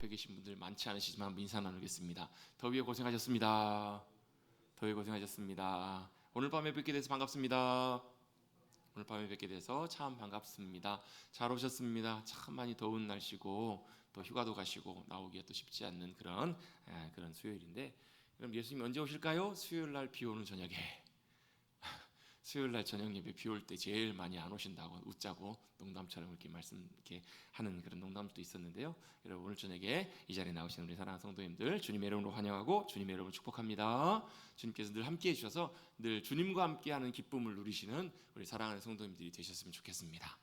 옆에 계신 분들 많지 않으시지만 한번 인사 나누겠습니다. 더위에 고생하셨습니다. 더위에 고생하셨습니다. 오늘 밤에 뵙게 돼서 반갑습니다. 오늘 밤에 뵙게 돼서 참 반갑습니다. 잘 오셨습니다. 참 많이 더운 날씨고 또 휴가도 가시고 나오기가 또 쉽지 않는 그런 수요일인데, 그럼 예수님 언제 오실까요? 수요일 날 비 오는 저녁에. 수요일 날 저녁 예배 비 올 때 제일 많이 안 오신다고 웃자고 농담처럼 이렇게 하는 그런 농담도 있었는데요. 여러분, 오늘 저녁에 이 자리에 나오신 우리 사랑하는 성도님들 주님의 이름으로 환영하고 주님의 이름으로 축복합니다. 주님께서 늘 함께해 주셔서 늘 주님과 함께하는 기쁨을 누리시는 우리 사랑하는 성도님들이 되셨으면 좋겠습니다.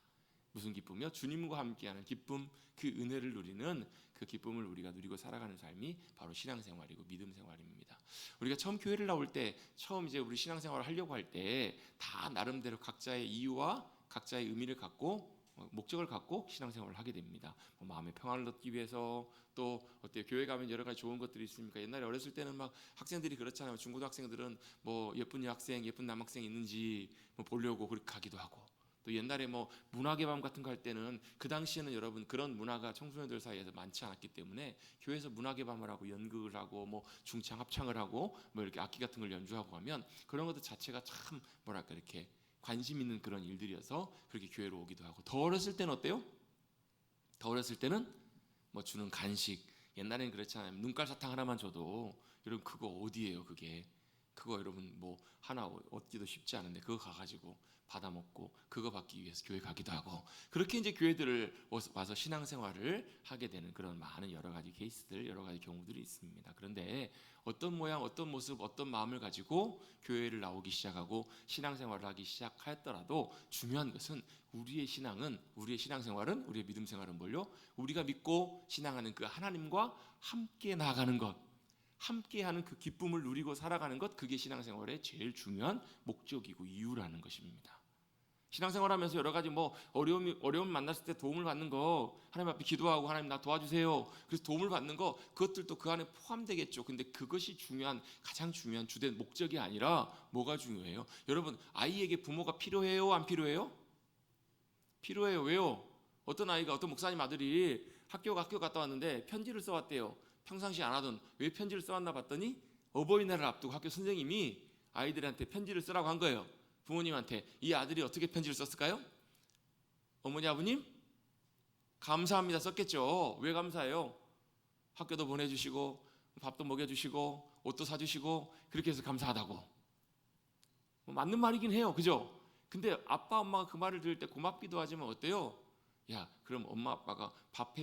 무슨 기쁨이요? 주님과 함께하는 기쁨, 그 은혜를 누리는 그 기쁨을 우리가 누리고 살아가는 삶이 바로 신앙생활이고 믿음 생활입니다. 우리가 처음 교회를 나올 때, 처음 이제 우리 신앙생활을 하려고 할 때 다 나름대로 각자의 이유와 각자의 의미를 갖고 목적을 갖고 신앙생활을 하게 됩니다. 마음의 평안을 얻기 위해서, 또 어때요? 교회 가면 여러 가지 좋은 것들이 있습니까? 옛날에 어렸을 때는 막 학생들이 그렇잖아요. 중고등학생들은 뭐 예쁜 여학생, 예쁜 남학생 있는지 보려고 그렇게 가기도 하고, 또 옛날에 뭐 문학의 밤 같은 거 할 때는, 그 당시에는 여러분 그런 문화가 청소년들 사이에서 많지 않았기 때문에 교회에서 문학의 밤을 하고 연극을 하고 뭐 중창 합창을 하고 뭐 이렇게 악기 같은 걸 연주하고 하면 그런 것들 자체가 참 뭐랄까 이렇게 관심 있는 그런 일들이어서 그렇게 교회로 오기도 하고, 더 어렸을 때는 어때요? 더 어렸을 때는 뭐 주는 간식, 옛날에는 그렇잖아요. 눈깔 사탕 하나만 줘도, 여러분 그거 어디예요? 그거 여러분 뭐 하나 얻기도 쉽지 않은데 그거 가가지고 받아 먹고 그거 받기 위해서 교회 가기도 하고, 그렇게 이제 교회들을 와서 신앙생활을 하게 되는 그런 많은 여러 가지 케이스들, 여러 가지 경우들이 있습니다. 그런데 어떤 모양, 어떤 모습, 어떤 마음을 가지고 교회를 나오기 시작하고 신앙생활을 하기 시작하였더라도 중요한 것은 우리의 신앙생활은, 우리의 믿음 생활은 뭘요? 우리가 믿고 신앙하는 그 하나님과 함께 나아가는 것, 함께하는 그 기쁨을 누리고 살아가는 것, 그게 신앙생활의 제일 중요한 목적이고 이유라는 것입니다. 신앙생활하면서 여러 가지 뭐 어려움 만났을 때 도움을 받는 거, 하나님 앞에 기도하고 하나님 나 도와주세요, 그래서 도움을 받는 거, 그것들도 그 안에 포함되겠죠. 근데 그것이 가장 중요한 주된 목적이 아니라 뭐가 중요해요? 여러분, 아이에게 부모가 필요해요, 안 필요해요? 필요해요. 왜요? 어떤 목사님 아들이 학교 갔다 왔는데 편지를 써왔대요. 평상시 안 하던. 왜 편지를 써왔나 봤더니 어버이날을 앞두고 학교 선생님이 아이들한테 편지를 쓰라고 한 거예요. 부모님한테. 이 아들이 어떻게 편지를 썼을까요? 어머니 아버님 감사합니다 썼겠죠. 왜 감사해요? 학교도 보내주시고 밥도 먹여주시고 옷도 사주시고 그렇게 해서 감사하다고. 맞는 말이긴 해요. 그죠? 근데 아빠 엄마가 그 말을 들을 때 고맙기도 하지만 어때요? 야, 그럼 엄마 아빠가 밥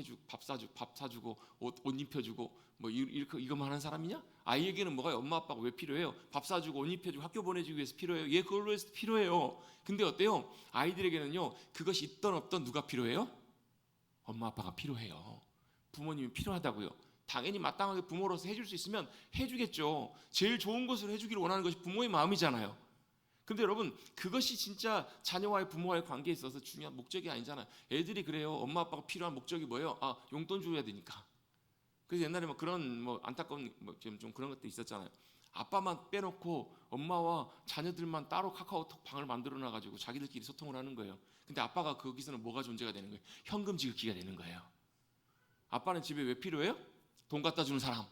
사주고 옷 입혀주고 뭐 이것만 하는 사람이냐? 아이에게는 뭐가 엄마 아빠가 왜 필요해요? 밥 사주고 옷 입혀주고 학교 보내주기 위해서 필요해요. 얘 그걸로 해서 필요해요. 근데 어때요? 아이들에게는요, 그것이 있던 없던 누가 필요해요? 엄마 아빠가 필요해요. 부모님이 필요하다고요. 당연히 마땅하게 부모로서 해줄 수 있으면 해주겠죠. 제일 좋은 것을 해주기를 원하는 것이 부모의 마음이잖아요. 근데 여러분, 그것이 진짜 자녀와의 부모와의 관계에 있어서 중요한 목적이 아니잖아요. 애들이 그래요. 엄마 아빠가 필요한 목적이 뭐예요? 용돈 줘야 되니까. 그래서 옛날에 뭐 그런 안타까운 좀 그런 것도 있었잖아요. 아빠만 빼놓고 엄마와 자녀들만 따로 카카오톡 방을 만들어 놔가지고 자기들끼리 소통을 하는 거예요. 근데 아빠가 거기서는 뭐가 존재가 되는 거예요? 현금 지급기가 되는 거예요. 아빠는 집에 왜 필요해요? 돈 갖다 주는 사람.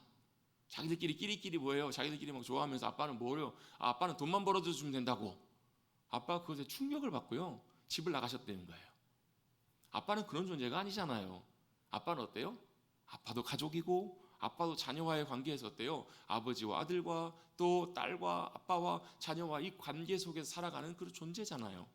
자기들끼리 끼리끼리 뭐예요? 자기들끼리 막 좋아하면서 아빠는 뭐래요? 아빠는 돈만 벌어다 주면 된다고. 아빠가 그것에 충격을 받고요, 집을 나가셨다는 거예요. 아빠는 그런 존재가 아니잖아요. 아빠는 어때요? 아빠도 가족이고 아빠도 자녀와의 관계에서 어때요? 아버지와 아들과 또 딸과 아빠와 자녀와 이 관계 속에서 살아가는 그런 존재잖아요.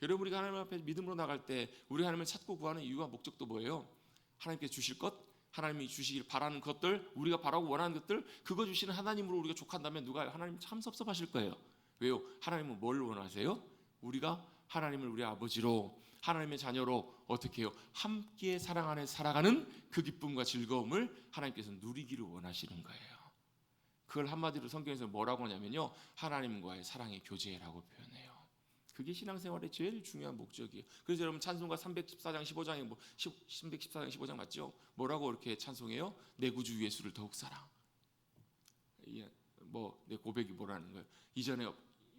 여러분, 우리가 하나님 앞에 믿음으로 나갈 때 우리 하나님을 찾고 구하는 이유와 목적도 뭐예요? 하나님께서 주실 것, 하나님이 주시길 바라는 것들, 우리가 바라고 원하는 것들, 그거 주시는 하나님으로 우리가 족한다면 하나님 참 섭섭하실 거예요. 왜요? 하나님은 뭘 원하세요? 우리가 하나님을 우리 아버지로, 하나님의 자녀로 어떻게 해요? 함께 사랑 안에 살아가는 그 기쁨과 즐거움을 하나님께서 누리기를 원하시는 거예요. 그걸 한마디로 성경에서 뭐라고 하냐면요, 하나님과의 사랑의 교제라고 표현해요. 그게 신앙생활의 제일 중요한 목적이에요. 그래서 여러분, 찬송가 314장 15장에 314장 15장 맞죠? 뭐라고 이렇게 찬송해요? 내 구주 예수를 더욱 사랑. 내 고백이 뭐라는 거예요? 이전에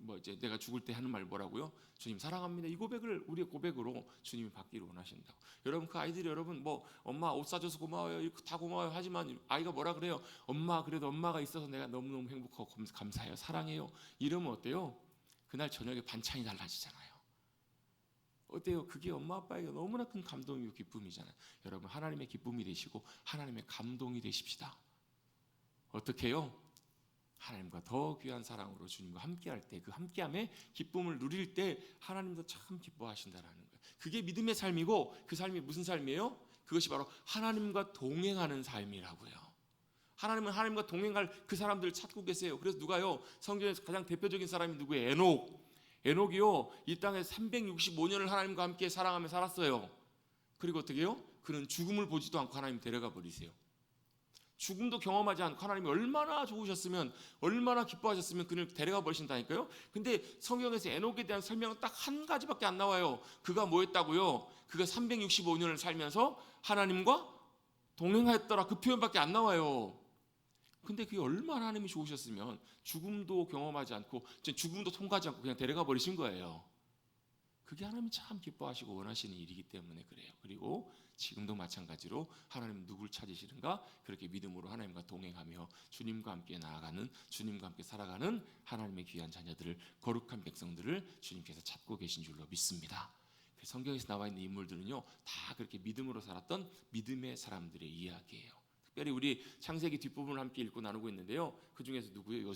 뭐 이제 내가 죽을 때 하는 말 뭐라고요? 주님 사랑합니다. 이 고백을 우리의 고백으로 주님이 받기를 원하신다고. 여러분 그 아이들이 여러분 뭐 엄마 옷 사줘서 고마워요. 이렇게 다 고마워요. 하지만 아이가 뭐라 그래요? 엄마 그래도 엄마가 있어서 내가 너무너무 행복하고 감사해요. 사랑해요. 이러면 어때요? 그날 저녁에 반찬이 달라지잖아요. 어때요? 그게 엄마 아빠에게 너무나 큰 감동이고 기쁨이잖아요. 여러분 하나님의 기쁨이 되시고 하나님의 감동이 되십시다. 어떻게 해요? 하나님과 더 귀한 사랑으로 주님과 함께할 때 그 함께함의 기쁨을 누릴 때 하나님도 참 기뻐하신다라는 거예요. 그게 믿음의 삶이고 그 삶이 무슨 삶이에요? 그것이 바로 하나님과 동행하는 삶이라고요. 하나님은 하나님과 동행할 그 사람들을 찾고 계세요. 그래서 누가요? 성경에서 가장 대표적인 사람이 누구예요? 에녹이요 이 땅에 365년을 하나님과 함께 사랑하며 살았어요. 그리고 어떻게 해요? 그는 죽음을 보지도 않고 하나님 데려가 버리세요. 죽음도 경험하지 않고 하나님이 얼마나 좋으셨으면 얼마나 기뻐하셨으면 그를 데려가 버리신다니까요. 근데 성경에서 에녹에 대한 설명은 딱 한 가지밖에 안 나와요. 그가 뭐 했다고요? 그가 365년을 살면서 하나님과 동행하였더라 그 표현밖에 안 나와요. 근데 그게 얼마나 하나님이 좋으셨으면 죽음도 경험하지 않고 죽음도 통과하지 않고 그냥 데려가 버리신 거예요. 그게 하나님이 참 기뻐하시고 원하시는 일이기 때문에 그래요. 그리고 지금도 마찬가지로 하나님 누굴 찾으시는가? 그렇게 믿음으로 하나님과 동행하며 주님과 함께 나아가는 주님과 함께 살아가는 하나님의 귀한 자녀들을 거룩한 백성들을 주님께서 찾고 계신 줄로 믿습니다. 성경에서 나와 있는 인물들은요 다 그렇게 믿음으로 살았던 믿음의 사람들의 이야기예요. 특별히 우리 창세기 뒷부분을 함께 읽고 나누고 있는데요. 그 중에서 누구예요?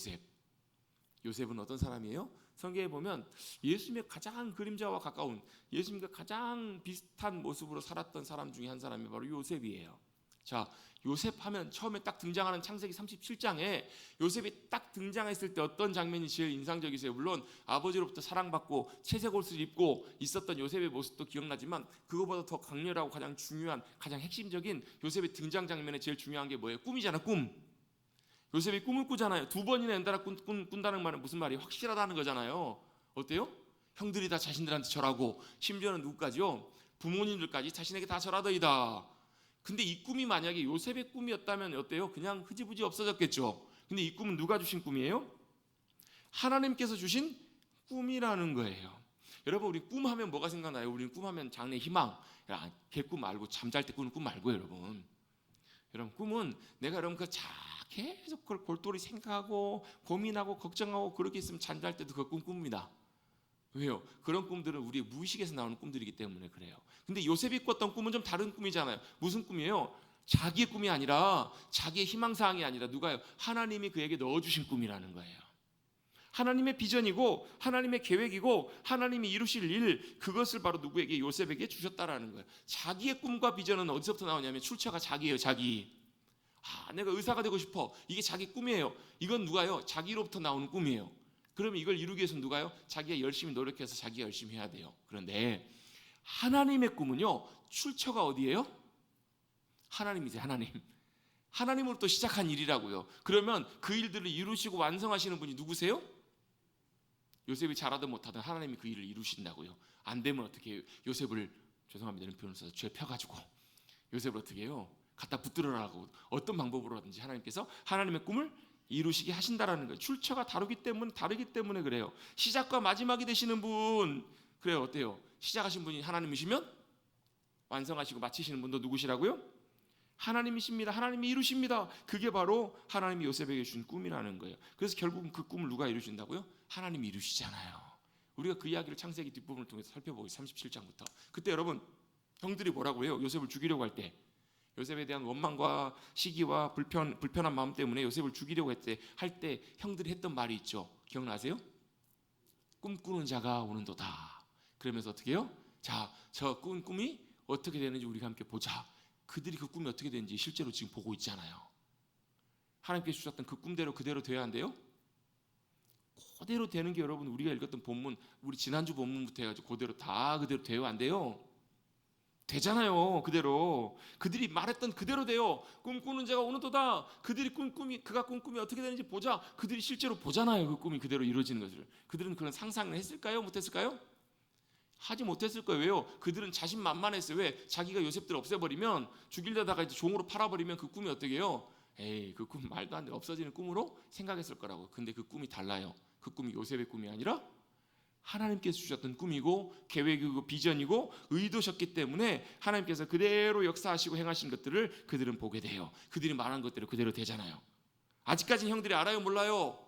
요셉은 어떤 사람이에요? 성경에 보면 예수님의 가장 그림자와 가까운 예수님과 가장 비슷한 모습으로 살았던 사람 중에 한 사람이 바로 요셉이에요. 자, 요셉 하면 처음에 딱 등장하는 창세기 37장에 요셉이 딱 등장했을 때 어떤 장면이 제일 인상적이세요? 물론 아버지로부터 사랑받고 채색 옷을 입고 있었던 요셉의 모습도 기억나지만 그거보다 더 강렬하고 가장 중요한 가장 핵심적인 요셉의 등장 장면에 제일 중요한 게 뭐예요? 꿈이잖아, 꿈. 요셉이 꿈을 꾸잖아요. 2번이나 연달아 꾼다는 말은 무슨 말이에요? 확실하다는 거잖아요. 어때요? 형들이 다 자신들한테 절하고 심지어는 누구까지요? 부모님들까지 자신에게 다 절하더이다. 근데 이 꿈이 만약에 요셉의 꿈이었다면 어때요? 그냥 흐지부지 없어졌겠죠. 근데 이 꿈은 누가 주신 꿈이에요? 하나님께서 주신 꿈이라는 거예요. 여러분 우리 꿈하면 뭐가 생각나요? 우리는 꿈하면 장래 희망, 개꿈 말고 잠잘 때 꾸는 꿈 말고 여러분 꿈은 내가 여러분 계속 그걸 골똘히 생각하고 고민하고 걱정하고 그렇게 있으면 잠잘 때도 그 꿈 꿉니다. 왜요? 그런 꿈들은 우리의 무의식에서 나오는 꿈들이기 때문에 그래요. 근데 요셉이 꿨던 꿈은 좀 다른 꿈이잖아요. 무슨 꿈이에요? 자기의 꿈이 아니라 자기의 희망사항이 아니라 누가요? 하나님이 그에게 넣어주신 꿈이라는 거예요. 하나님의 비전이고 하나님의 계획이고 하나님이 이루실 일 그것을 바로 누구에게? 요셉에게 주셨다라는 거예요. 자기의 꿈과 비전은 어디서부터 나오냐면 출처가 자기예요. 자기. 내가 의사가 되고 싶어. 이게 자기 꿈이에요. 이건 누가요? 자기로부터 나오는 꿈이에요. 그러면 이걸 이루기 위해서 누가요? 자기가 열심히 노력해서 자기가 열심히 해야 돼요. 그런데 하나님의 꿈은요 출처가 어디예요? 하나님이세요. 하나님으로부터 시작한 일이라고요. 그러면 그 일들을 이루시고 완성하시는 분이 누구세요? 요셉이 잘하든 못하든 하나님이 그 일을 이루신다고요. 안 되면 어떻게 해요? 요셉을 죄송합니다 이런 표현을 써서 죄 펴가지고 요셉을 어떻게 해요? 갖다 붙들어라고 어떤 방법으로든지 하나님께서 하나님의 꿈을 이루시게 하신다라는 거예요. 출처가 다르기 때문에 그래요. 시작과 마지막이 되시는 분 그래요. 어때요? 시작하신 분이 하나님이시면 완성하시고 마치시는 분도 누구시라고요? 하나님이십니다. 하나님이 이루십니다. 그게 바로 하나님이 요셉에게 주신 꿈이라는 거예요. 그래서 결국은 그 꿈을 누가 이루신다고요? 하나님이 이루시잖아요. 우리가 그 이야기를 창세기 뒷부분을 통해서 살펴보고 37장부터 그때 여러분 형들이 뭐라고 해요? 요셉을 죽이려고 할 때 요셉에 대한 원망과 시기와 불편한 마음 때문에 요셉을 죽이려고 할 때 형들이 했던 말이 있죠. 기억나세요? 꿈꾸는 자가 오는도다. 그러면서 어떻게 해요? 자, 저 꾼 꿈이 어떻게 되는지 우리가 함께 보자. 그들이 그 꿈이 어떻게 되는지 실제로 지금 보고 있잖아요. 하나님께서 주셨던 그 꿈대로 그대로 돼야 한대요. 그대로 되는 게 여러분 우리가 읽었던 본문 우리 지난주 본문부터 해가지고 그대로 돼요 안 돼요? 되잖아요. 그대로 그들이 말했던 그대로 돼요. 꿈꾸는 자가 오는도다. 그가 꾼 꿈이 어떻게 되는지 보자. 그들이 실제로 보잖아요. 그 꿈이 그대로 이루어지는 것을. 그들은 그런 상상을 했을까요? 못했을까요? 하지 못했을 거예요. 왜요? 그들은 자신만만했어요. 왜? 자기가 요셉들을 없애버리면 죽이려다가 이제 종으로 팔아버리면 그 꿈이 어떻게 해요? 에이 그 꿈 말도 안 돼 없어지는 꿈으로 생각했을 거라고. 근데 그 꿈이 달라요. 그 꿈이 요셉의 꿈이 아니라 하나님께서 주셨던 꿈이고 계획이고 비전이고 의도셨기 때문에 하나님께서 그대로 역사하시고 행하신 것들을 그들은 보게 돼요. 그들이 말한 것대로 그대로 되잖아요. 아직까지는 형들이 알아요? 몰라요?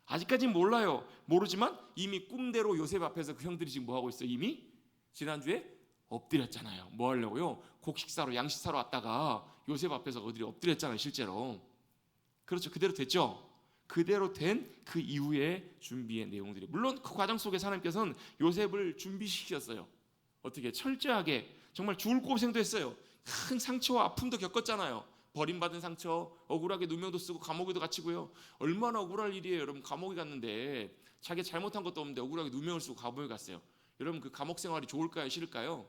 아직까지는 몰라요. 모르지만 이미 꿈대로 요셉 앞에서 그 형들이 지금 뭐하고 있어요? 이미 지난주에 엎드렸잖아요. 뭐 하려고요? 곡식사로 양식사로 왔다가 요셉 앞에서 어디를 엎드렸잖아요. 실제로. 그렇죠. 그대로 됐죠. 그대로 된 그 이후의 준비의 내용들이, 물론 그 과정 속에서 하나님께서는 요셉을 준비시켰어요. 어떻게? 철저하게. 정말 죽을 고생도 했어요. 큰 상처와 아픔도 겪었잖아요. 버림받은 상처, 억울하게 누명도 쓰고 감옥에도 갇히고요. 얼마나 억울할 일이에요. 여러분, 감옥에 갔는데 자기 잘못한 것도 없는데 억울하게 누명을 쓰고 감옥에 갔어요. 여러분, 그 감옥 생활이 좋을까요? 싫을까요?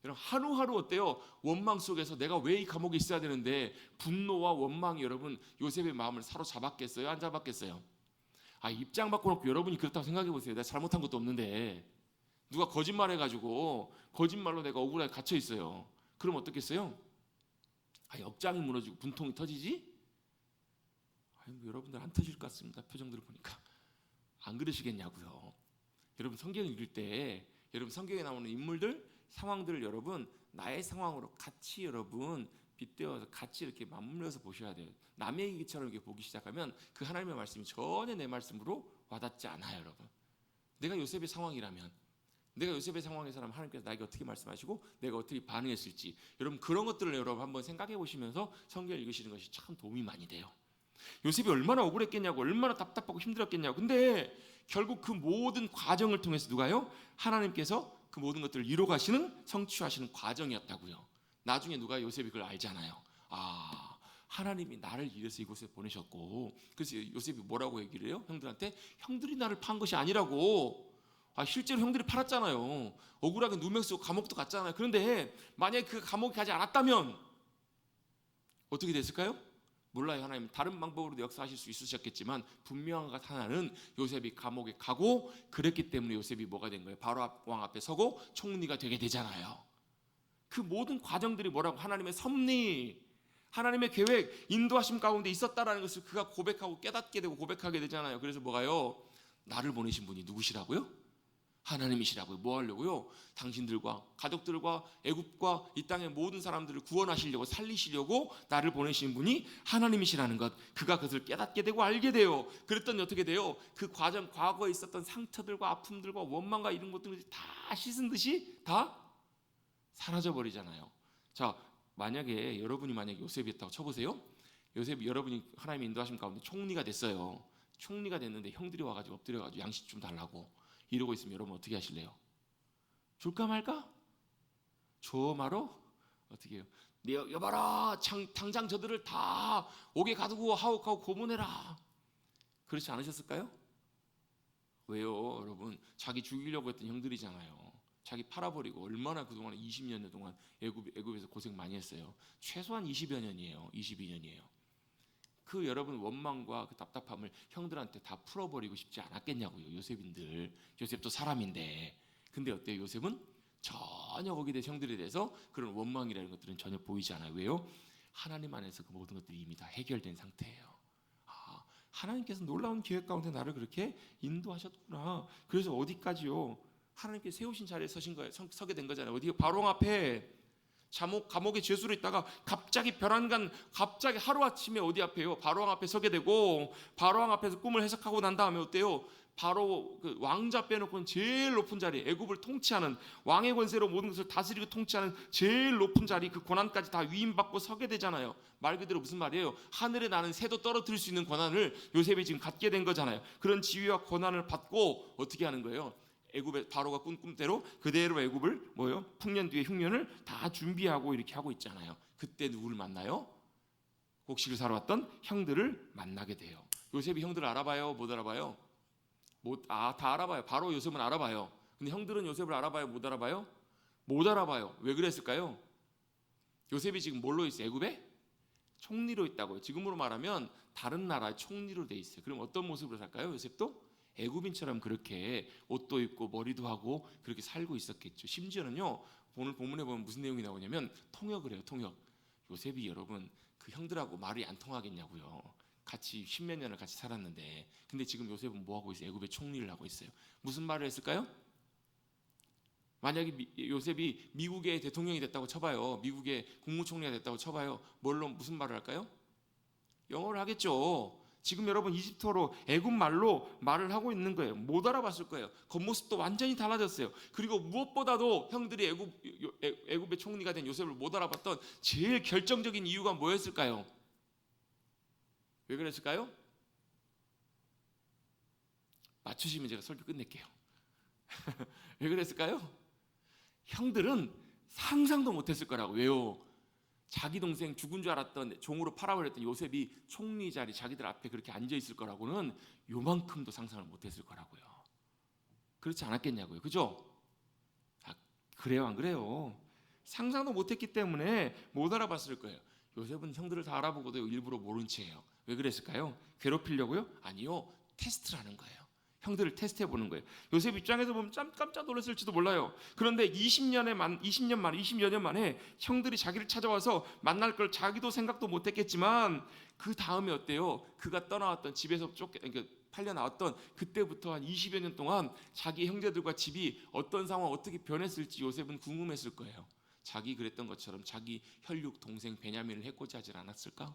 여러분, 하루하루 어때요? 원망 속에서 내가 왜 이 감옥에 있어야 되는데, 분노와 원망이 여러분 요셉의 마음을 사로잡았겠어요? 안 잡았겠어요? 입장 바꿔놓고 여러분이 그렇다고 생각해 보세요. 내가 잘못한 것도 없는데 누가 거짓말해가지고 거짓말로 내가 억울하게 갇혀 있어요. 그럼 어떻겠어요? 역장이 무너지고 분통이 터지지? 뭐 여러분들 안 터질 것 같습니다. 표정들을 보니까. 안 그러시겠냐고요. 여러분, 성경 읽을 때 여러분 성경에 나오는 인물들, 상황들을 여러분 나의 상황으로 같이 여러분 빗대어서 같이 이렇게 맞물려서 보셔야 돼요. 남의 얘기처럼 이렇게 보기 시작하면 그 하나님의 말씀이 전혀 내 말씀으로 와닿지 않아요. 여러분, 내가 요셉의 상황이라면, 내가 요셉의 상황에서라면 하나님께서 나에게 어떻게 말씀하시고 내가 어떻게 반응했을지, 여러분 그런 것들을 여러분 한번 생각해 보시면서 성경을 읽으시는 것이 참 도움이 많이 돼요. 요셉이 얼마나 억울했겠냐고, 얼마나 답답하고 힘들었겠냐고. 근데 결국 그 모든 과정을 통해서 누가요? 하나님께서 그 모든 것들을 이뤄가시는, 성취하시는 과정이었다고요. 나중에 누가 요셉이 그걸 알잖아요. 하나님이 나를 이래서 이곳에 보내셨고, 그래서 요셉이 뭐라고 얘기를 해요? 형들한테 형들이 나를 판 것이 아니라고. 실제로 형들이 팔았잖아요. 억울하게 누명 쓰고 감옥도 갔잖아요. 그런데 만약에 그 감옥에 가지 않았다면 어떻게 됐을까요? 몰라요. 하나님 다른 방법으로도 역사하실 수 있으셨겠지만 분명한 것 하나는 요셉이 감옥에 가고, 그랬기 때문에 요셉이 뭐가 된 거예요? 바로 왕 앞에 서고 총리가 되게 되잖아요. 그 모든 과정들이 뭐라고? 하나님의 섭리, 하나님의 계획, 인도하심 가운데 있었다라는 것을 그가 고백하고 깨닫게 되고 고백하게 되잖아요. 그래서 뭐가요? 나를 보내신 분이 누구시라고요? 하나님이시라고요. 뭐 하려고요? 당신들과 가족들과 애굽과 이 땅의 모든 사람들을 구원하시려고, 살리시려고 나를 보내신 분이 하나님이시라는 것, 그가 그것을 깨닫게 되고 알게 돼요. 그랬더니 어떻게 돼요? 그 과정, 과거에 있었던 상처들과 아픔들과 원망과 이런 것들이 다 씻은 듯이 다 사라져버리잖아요. 자, 만약에 여러분이 만약에 요셉이었다고 쳐보세요. 요셉이, 여러분이 하나님의 인도하심 가운데 총리가 됐어요. 총리가 됐는데 형들이 와가지고 엎드려가지고 양식 좀 달라고 이러고 있으면 여러분 어떻게 하실래요? 줄까 말까? 줘 말어? 어떻게 해요? 여봐라, 당장 저들을 다 옥에 가두고 하옥하고 고문해라. 그렇지 않으셨을까요? 왜요? 여러분, 자기 죽이려고 했던 형들이잖아요. 자기 팔아버리고 얼마나 그동안 20년 동안 애굽에서 고생 많이 했어요. 최소한 20여 년이에요. 22년이에요. 그 여러분 원망과 그 답답함을 형들한테 다 풀어버리고 싶지 않았겠냐고요. 요셉인들, 요셉도 사람인데. 근데 어때요? 요셉은 전혀 거기에 대해서, 형들에 대해서 그런 원망이라는 것들은 전혀 보이지 않아요. 왜요? 하나님 안에서 그 모든 것들이 이미 다 해결된 상태예요. 하나님께서 놀라운 계획 가운데 나를 그렇게 인도하셨구나. 그래서 어디까지요? 하나님께 세우신 자리에 서게 된 거잖아요. 어디? 바로 앞에 감옥에 죄수로 있다가 갑자기 갑자기 하루아침에 어디 앞에요? 바로왕 앞에 서게 되고, 바로왕 앞에서 꿈을 해석하고 난 다음에 어때요? 바로 그 왕자 빼놓고는 제일 높은 자리, 애굽을 통치하는, 왕의 권세로 모든 것을 다스리고 통치하는 제일 높은 자리, 그 권한까지 다 위임받고 서게 되잖아요. 말 그대로 무슨 말이에요? 하늘에 나는 새도 떨어뜨릴 수 있는 권한을 요셉이 지금 갖게 된 거잖아요. 그런 지위와 권한을 받고 어떻게 하는 거예요? 애굽의 바로가 꾼 꿈대로 그대로 애굽을 풍년 뒤에 흉년을 다 준비하고 이렇게 하고 있잖아요. 그때 누구를 만나요? 곡식을 사러 왔던 형들을 만나게 돼요. 요셉이 형들을 알아봐요? 못 알아봐요? 다 알아봐요. 바로 요셉은 알아봐요. 근데 형들은 요셉을 알아봐요? 못 알아봐요? 못 알아봐요. 왜 그랬을까요? 요셉이 지금 뭘로 있어요? 애굽에? 총리로 있다고요. 지금으로 말하면 다른 나라의 총리로 돼 있어요. 그럼 어떤 모습으로 살까요? 요셉도? 애굽인처럼 그렇게 옷도 입고 머리도 하고 그렇게 살고 있었겠죠. 심지어는요, 오늘 본문에 보면 무슨 내용이 나오냐면 통역을 해요. 통역. 요셉이 여러분 그 형들하고 말이 안 통하겠냐고요. 같이 10몇 년을 같이 살았는데, 근데 지금 요셉은 뭐 하고 있어요? 애굽의 총리를 하고 있어요. 무슨 말을 했을까요? 만약에 요셉이 미국의 대통령이 됐다고 쳐봐요. 미국의 국무총리가 됐다고 쳐봐요. 무슨 말을 할까요? 영어를 하겠죠. 지금 여러분 이집트어로 애굽 말로 말을 하고 있는 거예요. 못 알아봤을 거예요. 겉모습도 완전히 달라졌어요. 그리고 무엇보다도 형들이 애굽의 총리가 된 요셉을 못 알아봤던 제일 결정적인 이유가 뭐였을까요? 왜 그랬을까요? 맞추시면 제가 설교 끝낼게요. 왜 그랬을까요? 형들은 상상도 못했을 거라고. 왜요? 자기 동생 죽은 줄 알았던, 종으로 팔아버렸던 요셉이 총리 자리 자기들 앞에 그렇게 앉아 있을 거라고는 요만큼도 상상을 못했을 거라고요. 그렇지 않았겠냐고요. 그죠? 그래요, 안 그래요? 상상도 못했기 때문에 못 알아봤을 거예요. 요셉은 형들을 다 알아보고도 일부러 모른 채예요. 왜 그랬을까요? 괴롭히려고요? 아니요, 테스트를 하는 거예요. 형들을 테스트해 보는 거예요. 요셉 입장에서 보면 깜짝 놀랐을지도 몰라요. 그런데 20년 만에 형들이 자기를 찾아와서 만날 걸 자기도 생각도 못했겠지만, 그 다음에 어때요? 그가 떠나왔던 집에서 그러니까 팔려 나왔던 그때부터 한 20여 년 동안 자기 형제들과 집이 어떤 상황, 어떻게 변했을지 요셉은 궁금했을 거예요. 자기 그랬던 것처럼 자기 혈육 동생 베냐민을 해코지 하질 않았을까?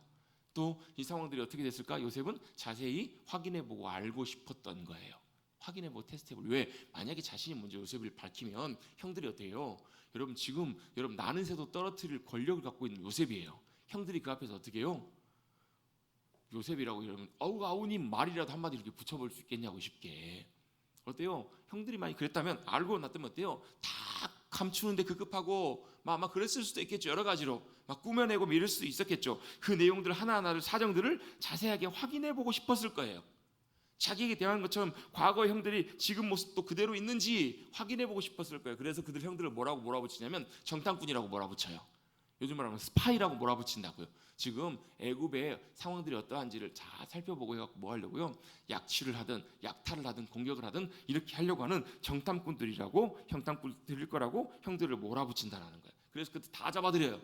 또 이 상황들이 어떻게 됐을까? 요셉은 자세히 확인해보고 알고 싶었던 거예요. 확인해보고 테스트해보고. 왜? 만약에 자신이 먼저 요셉을 밝히면 형들이 어때요? 여러분 지금 나는 새도 떨어뜨릴 권력을 갖고 있는 요셉이에요. 형들이 그 앞에서 어떻게 해요? 요셉이라고 이러면 아우님 말이라도 한마디 이렇게 붙여볼 수 있겠냐고 쉽게. 어때요? 형들이 많이 그랬다면, 알고 났다면 어때요? 다 감추는데 급급하고 막 그랬을 수도 있겠죠. 여러 가지로 막 꾸며내고 이럴 수도 있었겠죠. 그 내용들 하나하나를, 사정들을 자세하게 확인해보고 싶었을 거예요. 자기에게 대한 것처럼 과거 형들이 지금 모습도 그대로 있는지 확인해보고 싶었을 거예요. 그래서 그들 형들을 뭐라고 몰아붙이냐면 정탐꾼이라고 몰아붙여요. 요즘 말하면 스파이라고 몰아붙인다고요. 지금 애굽의 상황들이 어떠한지를 잘 살펴보고 해갖고 뭐 하려고요? 약취를 하든 약탈을 하든 공격을 하든 이렇게 하려고 하는 정탐꾼들이라고, 형탐꾼들일 거라고 형들을 몰아붙인다는 거예요. 그래서 그때 다 잡아들여요.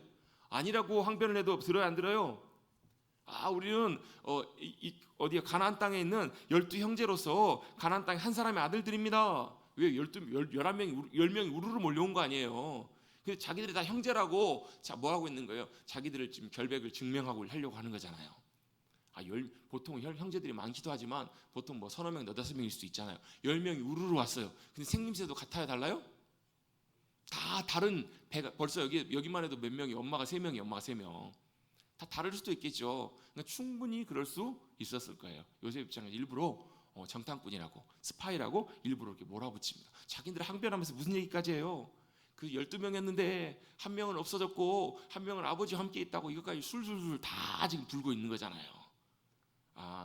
아니라고 항변을 해도 들어요, 안 들어요? 우리는 어디야 가나안 땅에 있는 12형제로서 가나안 땅의 한 사람의 아들들입니다. 왜 10명이 우르르 몰려온 거 아니에요. 그래서 자기들이 다 형제라고 뭐 하고 있는 거예요? 자기들을 지금 결백을 증명하고 하려고 하는 거잖아요. 보통 형제들이 많기도 하지만 보통 뭐 서너 명, 너다섯 명일 수도 있잖아요. 10명이 우르르 왔어요. 근데 생김새도 같아요, 달라요? 다 다른 배가, 벌써 여기만 해도 몇 명이, 엄마가 3명이, 엄마가 3명. 다 다를 수도 있겠죠. 그러니까 충분히 그럴 수 있었을 거예요. 요셉 입장에서 일부러 정탐꾼이라고, 스파이라고 일부러 이렇게 몰아붙입니다. 자기들 항변하면서 무슨 얘기까지 해요? 그 12명이었는데 한 명은 없어졌고 한 명은 아버지와 함께 있다고, 이것까지 술술술 다 지금 불고 있는 거잖아요.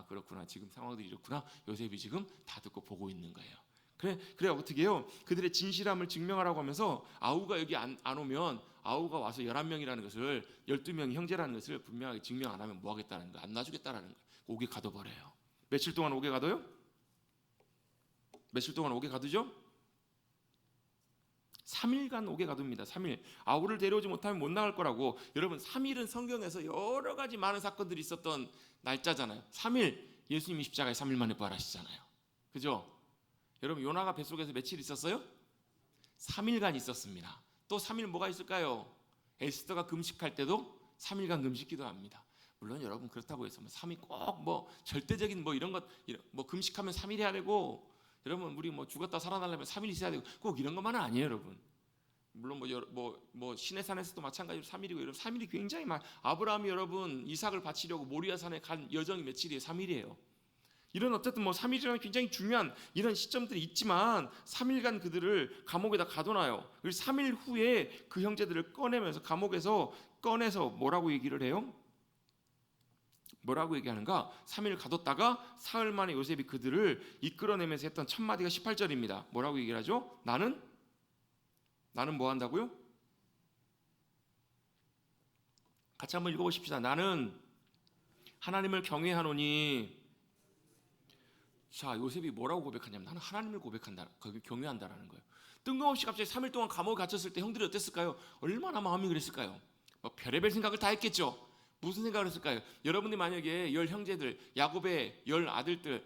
그렇구나, 지금 상황들이 이렇구나. 요셉이 지금 다 듣고 보고 있는 거예요. 그래 어떻게 해요? 그들의 진실함을 증명하라고 하면서 아우가 여기 안 오면, 아우가 와서 11명이라는 것을, 12명이 형제라는 것을 분명하게 증명 안 하면 뭐 하겠다는 거예요? 안 놔주겠다라는 거예요. 옥에 가둬버려요. 며칠 동안 옥에 가둬요? 며칠 동안 옥에 가두죠? 3일간 옥에 가둡니다. 3일. 아우를 데려오지 못하면 못 나갈 거라고. 여러분 3일은 성경에서 여러 가지 많은 사건들이 있었던 날짜잖아요. 3일, 예수님이 십자가에 3일 만에 부활하시잖아요. 그죠? 여러분 요나가 뱃속에서 며칠 있었어요? 3일간 있었습니다. 또 3일 뭐가 있을까요? 에스더가 금식할 때도 3일간 금식기도 합니다. 물론 여러분 그렇다고 해서 3일 꼭 절대적인 이런 것, 금식하면 3일 해야 되고, 여러분 우리 죽었다 살아나려면 3일 있어야 되고, 꼭 이런 것만은 아니에요, 여러분. 물론 신의 산에서도 마찬가지로 3일이고, 여러분 3일이 굉장히 아브라함이 여러분 이삭을 바치려고 모리아산에 간 여정이 며칠이에요? 3일이에요. 이런 어쨌든 3일이라는 굉장히 중요한 이런 시점들이 있지만 3일간 그들을 감옥에다 가둬놔요. 그리고 3일 후에 그 형제들을 감옥에서 꺼내서 뭐라고 얘기를 해요? 뭐라고 얘기하는가? 3일 가뒀다가 사흘 만에 요셉이 그들을 이끌어내면서 했던 첫 마디가 18절입니다. 뭐라고 얘기를 하죠? 나는 뭐 한다고요? 같이 한번 읽어보십시다. 나는 하나님을 경외하노니. 자, 요셉이 뭐라고 고백하냐면 나는 하나님을 경외한다라는 거예요. 뜬금없이 갑자기 3일 동안 감옥에 갇혔을 때 형들이 어땠을까요? 얼마나 마음이 그랬을까요? 별의별 생각을 다 했겠죠. 무슨 생각을 했을까요? 여러분이 만약에 10형제들, 야곱의 10아들들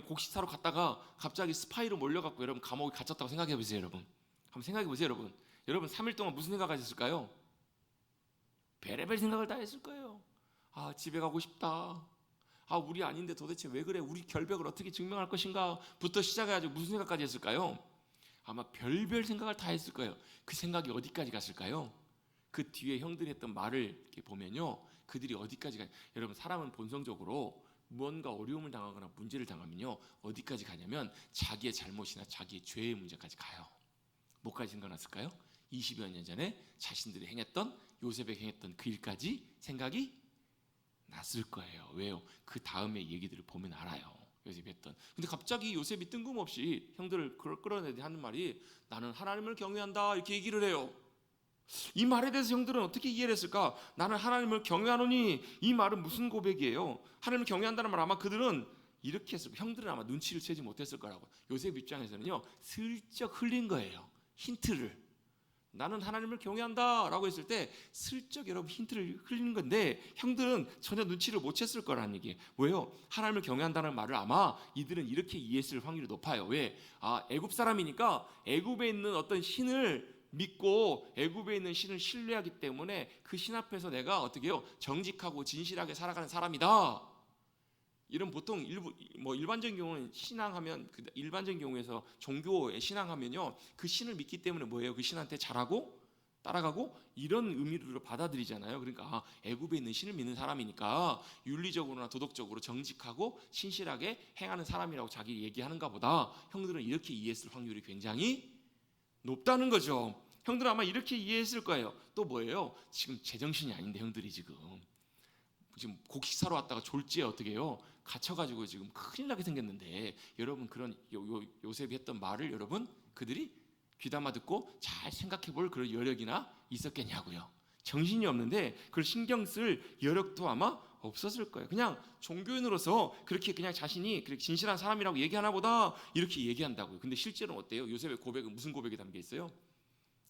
곡식 사러 갔다가 갑자기 스파이로 몰려갖고 여러분 감옥에 갇혔다고 생각해 보세요. 여러분 한번 생각해 보세요. 여러분 3일 동안 무슨 생각을 하셨을까요? 별의별 생각을 다 했을 거예요. 아, 집에 가고 싶다. 아, 우리 아닌데 도대체 왜 그래? 우리 결백을 어떻게 증명할 것인가? 부터 시작해가지고 무슨 생각까지 했을까요? 아마 별별 생각을 다 했을 거예요. 그 생각이 어디까지 갔을까요? 그 뒤에 형들이 했던 말을 이렇게 보면요, 그들이 어디까지 가? 여러분 사람은 본성적으로 무언가 어려움을 당하거나 문제를 당하면요 어디까지 가냐면 자기의 잘못이나 자기의 죄의 문제까지 가요. 뭐까지 생각났을까요? 20여 년 전에 자신들이 행했던, 요셉이 행했던 그 일까지 생각이 났을 거예요. 왜요? 그 다음의 얘기들을 보면 알아요. 요셉이 했던. 근데 갑자기 요셉이 뜬금없이 형들을 끌어내더니 하는 말이 나는 하나님을 경외한다 이렇게 얘기를 해요. 이 말에 대해서 형들은 어떻게 이해를 했을까? 나는 하나님을 경외하노니, 이 말은 무슨 고백이에요? 하나님을 경외한다는 말, 아마 그들은 이렇게 했을 거예요. 형들은 아마 눈치를 채지 못했을 거라고. 요셉 입장에서는요 슬쩍 흘린 거예요. 힌트를. 나는 하나님을 경외한다 라고 했을 때 슬쩍 여러분 힌트를 흘리는 건데, 형들은 전혀 눈치를 못 챘을 거라는 얘기예요. 왜요? 하나님을 경외한다는 말을 아마 이들은 이렇게 이해했을 확률이 높아요. 왜? 아, 애굽 사람이니까 애굽에 있는 어떤 신을 믿고 애굽에 있는 신을 신뢰하기 때문에 그 신 앞에서 내가 어떻게 해요? 정직하고 진실하게 살아가는 사람이다. 이런 보통 일반적인 경우는 신앙하면, 그 일반적인 경우에서 종교에 신앙하면요 그 신을 믿기 때문에 뭐예요? 그 신한테 잘하고 따라가고 이런 의미로 받아들이잖아요. 그러니까 애굽에 있는 신을 믿는 사람이니까 윤리적으로나 도덕적으로 정직하고 신실하게 행하는 사람이라고 자기 얘기하는가 보다, 형들은 이렇게 이해했을 확률이 굉장히 높다는 거죠. 형들은 아마 이렇게 이해했을 거예요. 또 뭐예요? 지금 제정신이 아닌데 형들이 지금 곡식 사러 왔다가 졸지에 어떻게 해요? 갇혀가지고 지금 큰일 나게 생겼는데, 여러분 그런 요셉이 했던 말을 여러분 그들이 귀담아 듣고 잘 생각해 볼 그런 여력이나 있었겠냐고요. 정신이 없는데 그걸 신경 쓸 여력도 아마 없었을 거예요. 그냥 종교인으로서 그렇게 그냥 자신이 그렇게 진실한 사람이라고 얘기하나 보다 이렇게 얘기한다고요. 근데 실제로는 어때요? 요셉의 고백은 무슨 고백이 담겨 있어요?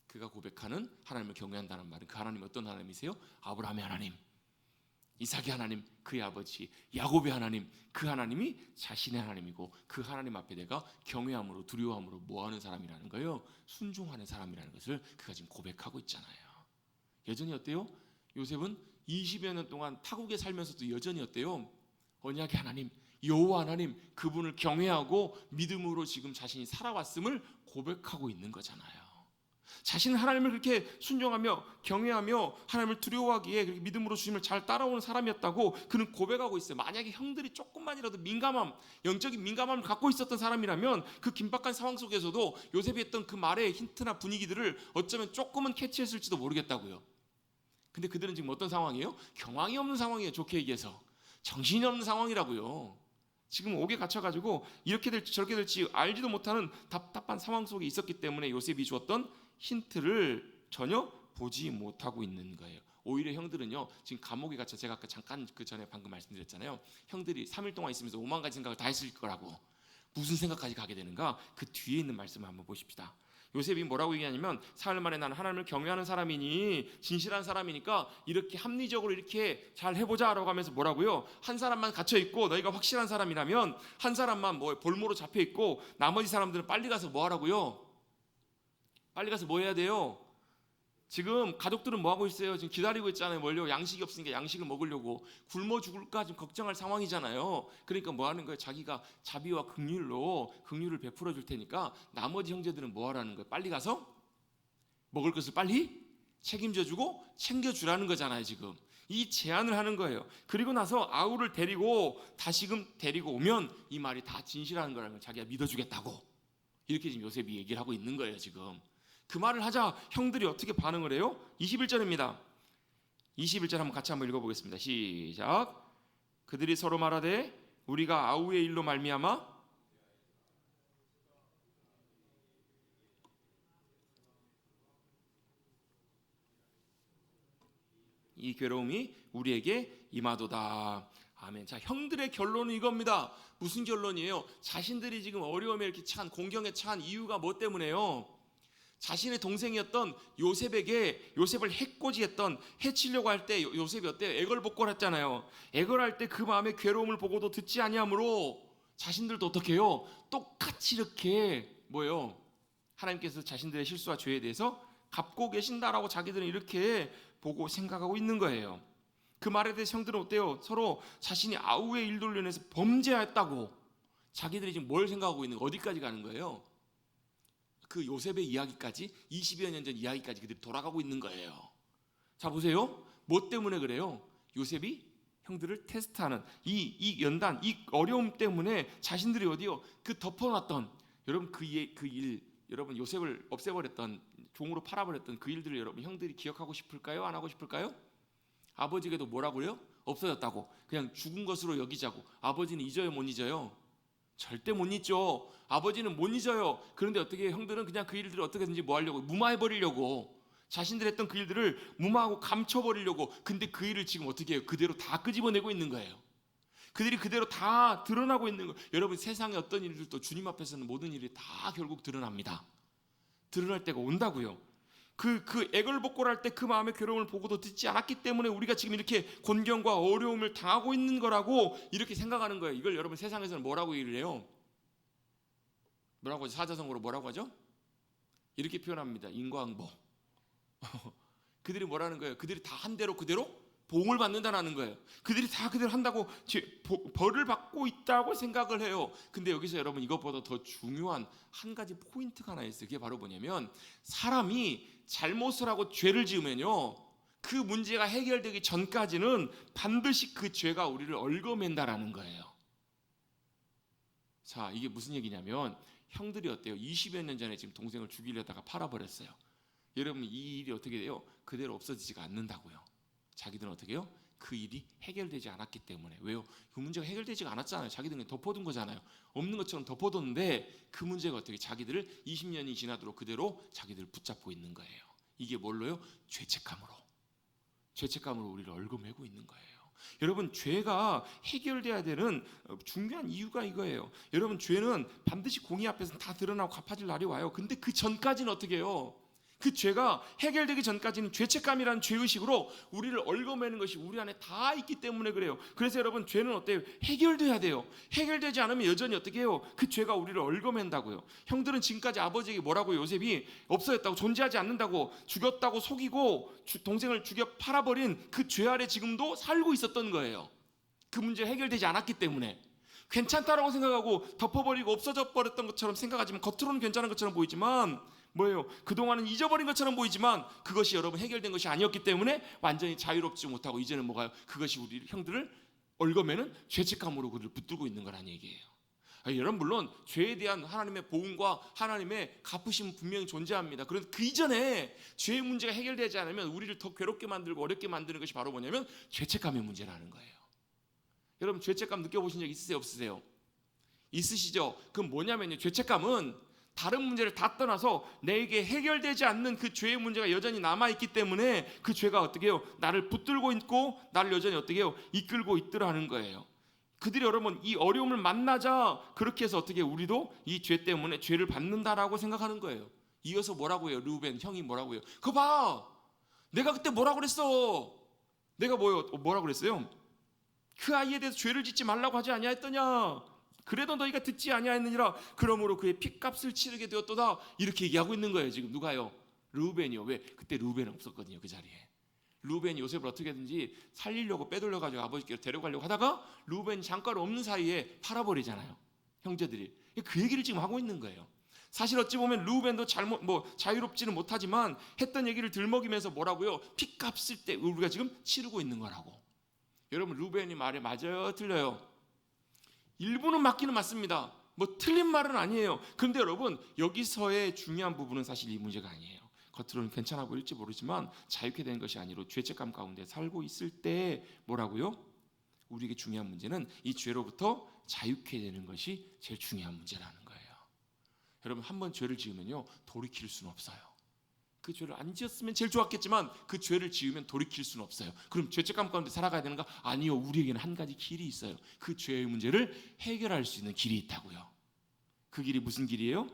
그가 고백하는 하나님을 경외한다는 말은 그 하나님이 어떤 하나님이세요? 아브라함의 하나님, 이삭의 하나님, 그의 아버지 야곱의 하나님, 그 하나님이 자신의 하나님이고 그 하나님 앞에 내가 경외함으로 두려워함으로 뭐하는 사람이라는 거예요? 순종하는 사람이라는 것을 그가 지금 고백하고 있잖아요. 여전히 어때요? 요셉은 20여 년 동안 타국에 살면서도 여전히 어때요? 언약의 하나님, 여호와 하나님, 그분을 경외하고 믿음으로 지금 자신이 살아왔음을 고백하고 있는 거잖아요. 자신은 하나님을 그렇게 순종하며 경외하며 하나님을 두려워하기에 그렇게 믿음으로 주님을 잘 따라오는 사람이었다고 그는 고백하고 있어요. 만약에 형들이 조금만이라도 영적인 민감함을 갖고 있었던 사람이라면 그 긴박한 상황 속에서도 요셉이 했던 그 말의 힌트나 분위기들을 어쩌면 조금은 캐치했을지도 모르겠다고요. 근데 그들은 지금 어떤 상황이에요? 경황이 없는 상황이에요. 좋게 얘기해서 정신이 없는 상황이라고요. 지금 옥에 갇혀가지고 이렇게 될지 저렇게 될지 알지도 못하는 답답한 상황 속에 있었기 때문에 요셉이 주었던 힌트를 전혀 보지 못하고 있는 거예요. 오히려 형들은요 지금 감옥에 갇혀, 제가 아까 잠깐 그 전에 방금 말씀드렸잖아요. 형들이 3일 동안 있으면서 5만 가지 생각을 다 했을 거라고. 무슨 생각까지 가게 되는가? 그 뒤에 있는 말씀을 한번 보십시다. 요셉이 뭐라고 얘기하냐면, 사흘 만에 나는 하나님을 경외하는 사람이니, 진실한 사람이니까 이렇게 합리적으로 이렇게 잘 해보자 라고 하면서 뭐라고요? 한 사람만 갇혀있고 너희가 확실한 사람이라면 한 사람만 볼모로 잡혀있고 나머지 사람들은 빨리 가서 뭐 하라고요? 빨리 가서 뭐 해야 돼요? 지금 가족들은 뭐 하고 있어요? 지금 기다리고 있잖아요. 뭘요? 양식이 없으니까 양식을 먹으려고 굶어 죽을까 지금 걱정할 상황이잖아요. 그러니까 뭐 하는 거예요? 자기가 자비와 긍휼을 베풀어 줄 테니까 나머지 형제들은 뭐 하라는 거예요? 빨리 가서 먹을 것을 빨리 책임져 주고 챙겨 주라는 거잖아요. 지금 이 제안을 하는 거예요. 그리고 나서 아우를 다시금 데리고 오면 이 말이 다 진실한 거라는 걸 자기가 믿어주겠다고, 이렇게 지금 요셉이 얘기를 하고 있는 거예요. 지금 그 말을 하자 형들이 어떻게 반응을 해요? 21절입니다. 21절 같이 한번 읽어보겠습니다. 시작. 그들이 서로 말하되 우리가 아우의 일로 말미암아 이 괴로움이 우리에게 임하도다. 아멘. 자, 형들의 결론은 이겁니다. 무슨 결론이에요? 자신들이 지금 어려움에 이렇게 공경에 처한 이유가 뭐 때문에요? 자신의 동생이었던 요셉을 해코지했던, 해치려고 할 때 요셉이 어때요? 애걸복걸했잖아요. 애걸할 때 그 마음의 괴로움을 보고도 듣지 아니하므로 자신들도 어떻게 해요? 똑같이 이렇게 뭐예요? 하나님께서 자신들의 실수와 죄에 대해서 갚고 계신다라고 자기들은 이렇게 보고 생각하고 있는 거예요. 그 말에 대해서 형들은 어때요? 서로 자신이 아우의 일들로 인해서 범죄했다고 자기들이 지금 뭘 생각하고 있는 거, 어디까지 가는 거예요? 그 요셉의 이야기까지, 20여 년 전 이야기까지 그들이 돌아가고 있는 거예요. 자 보세요. 뭐 때문에 그래요? 요셉이 형들을 테스트하는 이 연단, 이 어려움 때문에 자신들이 어디요? 그 덮어놨던, 여러분 그 일, 여러분 요셉을 없애버렸던, 종으로 팔아버렸던 그 일들을 여러분 형들이 기억하고 싶을까요? 안 하고 싶을까요? 아버지에게도 뭐라고요? 없어졌다고 그냥 죽은 것으로 여기자고. 아버지는 잊어요, 못 잊어요? 절대 못 잊죠. 아버지는 못 잊어요. 그런데 어떻게 형들은 그냥 그 일들을 어떻게든지 뭐 하려고, 무마해버리려고, 자신들 했던 그 일들을 무마하고 감춰버리려고. 근데 그 일을 지금 어떻게 해요? 그대로 다 끄집어내고 있는 거예요. 그들이 그대로 다 드러나고 있는 거예요. 여러분 세상의 어떤 일들도 주님 앞에서는 모든 일이 다 결국 드러납니다. 드러날 때가 온다고요. 그 애걸복걸할 때 그 마음의 괴로움을 보고도 듣지 않았기 때문에 우리가 지금 이렇게 곤경과 어려움을 당하고 있는 거라고 이렇게 생각하는 거예요. 이걸 여러분 세상에서는 뭐라고 얘기를 해요? 뭐라고 하죠? 사자성어로 뭐라고 하죠? 이렇게 표현합니다. 인과응보. 그들이 뭐라는 거예요? 그들이 다 한 대로 그대로 보응을 받는다는 거예요. 그들이 다 그대로 한다고 벌을 받고 있다고 생각을 해요. 근데 여기서 여러분 이것보다 더 중요한 한 가지 포인트가 하나 있어요. 그게 바로 뭐냐면, 사람이 잘못을 하고 죄를 지으면요, 그 문제가 해결되기 전까지는 반드시 그 죄가 우리를 얽어맨다라는 거예요. 자, 이게 무슨 얘기냐면, 형들이 어때요? 20여 년 전에 지금 동생을 죽이려다가 팔아버렸어요. 여러분 이 일이 어떻게 돼요? 그대로 없어지지가 않는다고요. 자기들은 어떻게 해요? 그 일이 해결되지 않았기 때문에. 왜요? 그 문제가 해결되지가 않았잖아요. 자기들은 덮어둔 거잖아요. 없는 것처럼 덮어뒀는데 그 문제가 어떻게 자기들을 20년이 지나도록 그대로 자기들을 붙잡고 있는 거예요. 이게 뭘로요? 죄책감으로 우리를 얽어매고 있는 거예요. 여러분 죄가 해결돼야 되는 중요한 이유가 이거예요. 여러분 죄는 반드시 공의 앞에서 다 드러나고 갚아질 날이 와요. 근데 그 전까지는 어떻게 해요? 그 죄가 해결되기 전까지는 죄책감이라는 죄의식으로 우리를 얽어매는 것이 우리 안에 다 있기 때문에 그래요. 그래서 여러분 죄는 어때요? 해결돼야 돼요. 해결되지 않으면 여전히 어떻게 해요? 그 죄가 우리를 얽어맨다고요. 형들은 지금까지 아버지에게 뭐라고, 요셉이 없어졌다고, 존재하지 않는다고, 죽였다고 속이고 동생을 죽여 팔아버린 그 죄 아래 지금도 살고 있었던 거예요. 그 문제 해결되지 않았기 때문에. 괜찮다라고 생각하고 덮어버리고 없어져 버렸던 것처럼 생각하지만, 겉으로는 괜찮은 것처럼 보이지만 뭐예요? 그동안은 잊어버린 것처럼 보이지만 그것이 여러분 해결된 것이 아니었기 때문에 완전히 자유롭지 못하고 이제는 뭐가요? 그것이 우리 형들을 얽어매는 죄책감으로 그를 붙들고 있는 거란 얘기예요. 여러분 물론 죄에 대한 하나님의 보응과 하나님의 갚으심은 분명히 존재합니다. 그런데 그 이전에 죄의 문제가 해결되지 않으면 우리를 더 괴롭게 만들고 어렵게 만드는 것이 바로 뭐냐면 죄책감의 문제라는 거예요. 여러분 죄책감 느껴보신 적 있으세요? 없으세요? 있으시죠? 그럼 뭐냐면요, 죄책감은 다른 문제를 다 떠나서 내게 해결되지 않는 그 죄의 문제가 여전히 남아있기 때문에 그 죄가 어떻게 해요? 나를 붙들고 있고 나를 여전히 어떻게 해요? 이끌고 있더라는 거예요. 그들이 여러분 이 어려움을 만나자 그렇게 해서 어떻게 우리도 이 죄 때문에 죄를 받는다라고 생각하는 거예요. 이어서 뭐라고 해요? 르우벤 형이 뭐라고 해요? 그거 봐! 내가 그때 뭐라고 그랬어? 내가 뭐라고 그랬어요? 그 아이에 대해서 죄를 짓지 말라고 하지 아니하였더냐? 그래도 너희가 듣지 아니하였느니라. 그러므로 그의 핏값을 치르게 되었도다. 이렇게 얘기하고 있는 거예요. 지금 누가요? 르우벤이요. 왜? 그때 르우벤은 없었거든요. 그 자리에. 르우벤이 요셉을 어떻게든지 살리려고 빼돌려가지고 아버지께로 데려가려고 하다가 르우벤이 잠깐 없는 사이에 팔아버리잖아요. 형제들이. 그 얘기를 지금 하고 있는 거예요. 사실 어찌 보면 르우벤도 자유롭지는 못하지만 했던 얘기를 들먹이면서 뭐라고요? 핏값을 때 우리가 지금 치르고 있는 거라고. 여러분 르우벤이 말에 맞아요? 틀려요? 일부는 맞기는 맞습니다. 뭐 틀린 말은 아니에요. 그런데 여러분 여기서의 중요한 부분은 사실 이 문제가 아니에요. 겉으로는 괜찮아 보일지 모르지만 자유케 된 것이 아니라 죄책감 가운데 살고 있을 때 뭐라고요? 우리에게 중요한 문제는 이 죄로부터 자유케 되는 것이 제일 중요한 문제라는 거예요. 여러분 한번 죄를 지으면요 돌이킬 수는 없어요. 그 죄를 안 지었으면 제일 좋았겠지만 그 죄를 지으면 돌이킬 수는 없어요. 그럼 죄책감 가운데 살아가야 되는가? 아니요. 우리에게는 한 가지 길이 있어요. 그 죄의 문제를 해결할 수 있는 길이 있다고요. 그 길이 무슨 길이에요?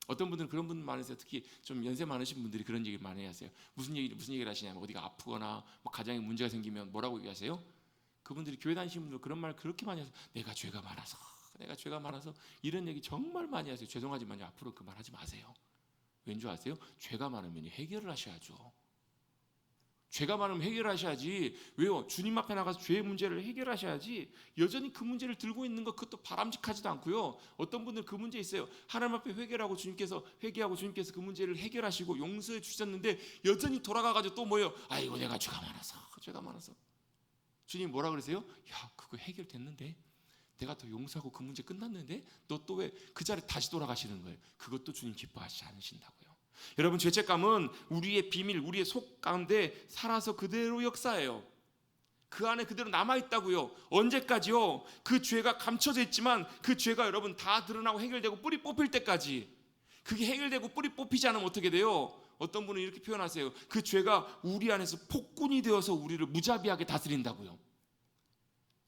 어떤 분들은 그런 분 많으세요. 특히 좀 연세 많으신 분들이 그런 얘기 많이 하세요. 무슨 얘기를 하시냐면 어디가 아프거나 뭐 가정에 문제가 생기면 뭐라고 얘기하세요? 그분들이 교회 다니시는 분들 그런 말 그렇게 많이 하세요. 내가 죄가 많아서 이런 얘기 정말 많이 하세요. 죄송하지만요, 앞으로 그 말 하지 마세요. 왠지 아세요? 죄가 많으면 해결을 하셔야죠. 죄가 많으면 해결하셔야지. 왜요? 주님 앞에 나가서 죄의 문제를 해결하셔야지. 여전히 그 문제를 들고 있는 거 그것도 바람직하지도 않고요. 어떤 분들은 그 문제 있어요. 하나님 앞에 회개하고 주님께서 그 문제를 해결하시고 용서해 주셨는데 여전히 돌아가가지고 또 뭐예요? 아이고 내가 죄가 많아서. 주님 뭐라 그러세요? 야, 그거 해결됐는데, 내가 더 용서하고 그 문제 끝났는데 너 또 왜 그 자리에 다시 돌아가시는 거예요? 그것도 주님 기뻐하시지 않으신다고요. 여러분, 죄책감은 우리의 비밀, 우리의 속 가운데 살아서 그대로 역사해요. 그 안에 그대로 남아있다고요. 언제까지요? 그 죄가 감춰져 있지만 그 죄가 여러분 다 드러나고 해결되고 뿌리 뽑힐 때까지. 그게 해결되고 뿌리 뽑히지 않으면 어떻게 돼요? 어떤 분은 이렇게 표현하세요. 그 죄가 우리 안에서 폭군이 되어서 우리를 무자비하게 다스린다고요.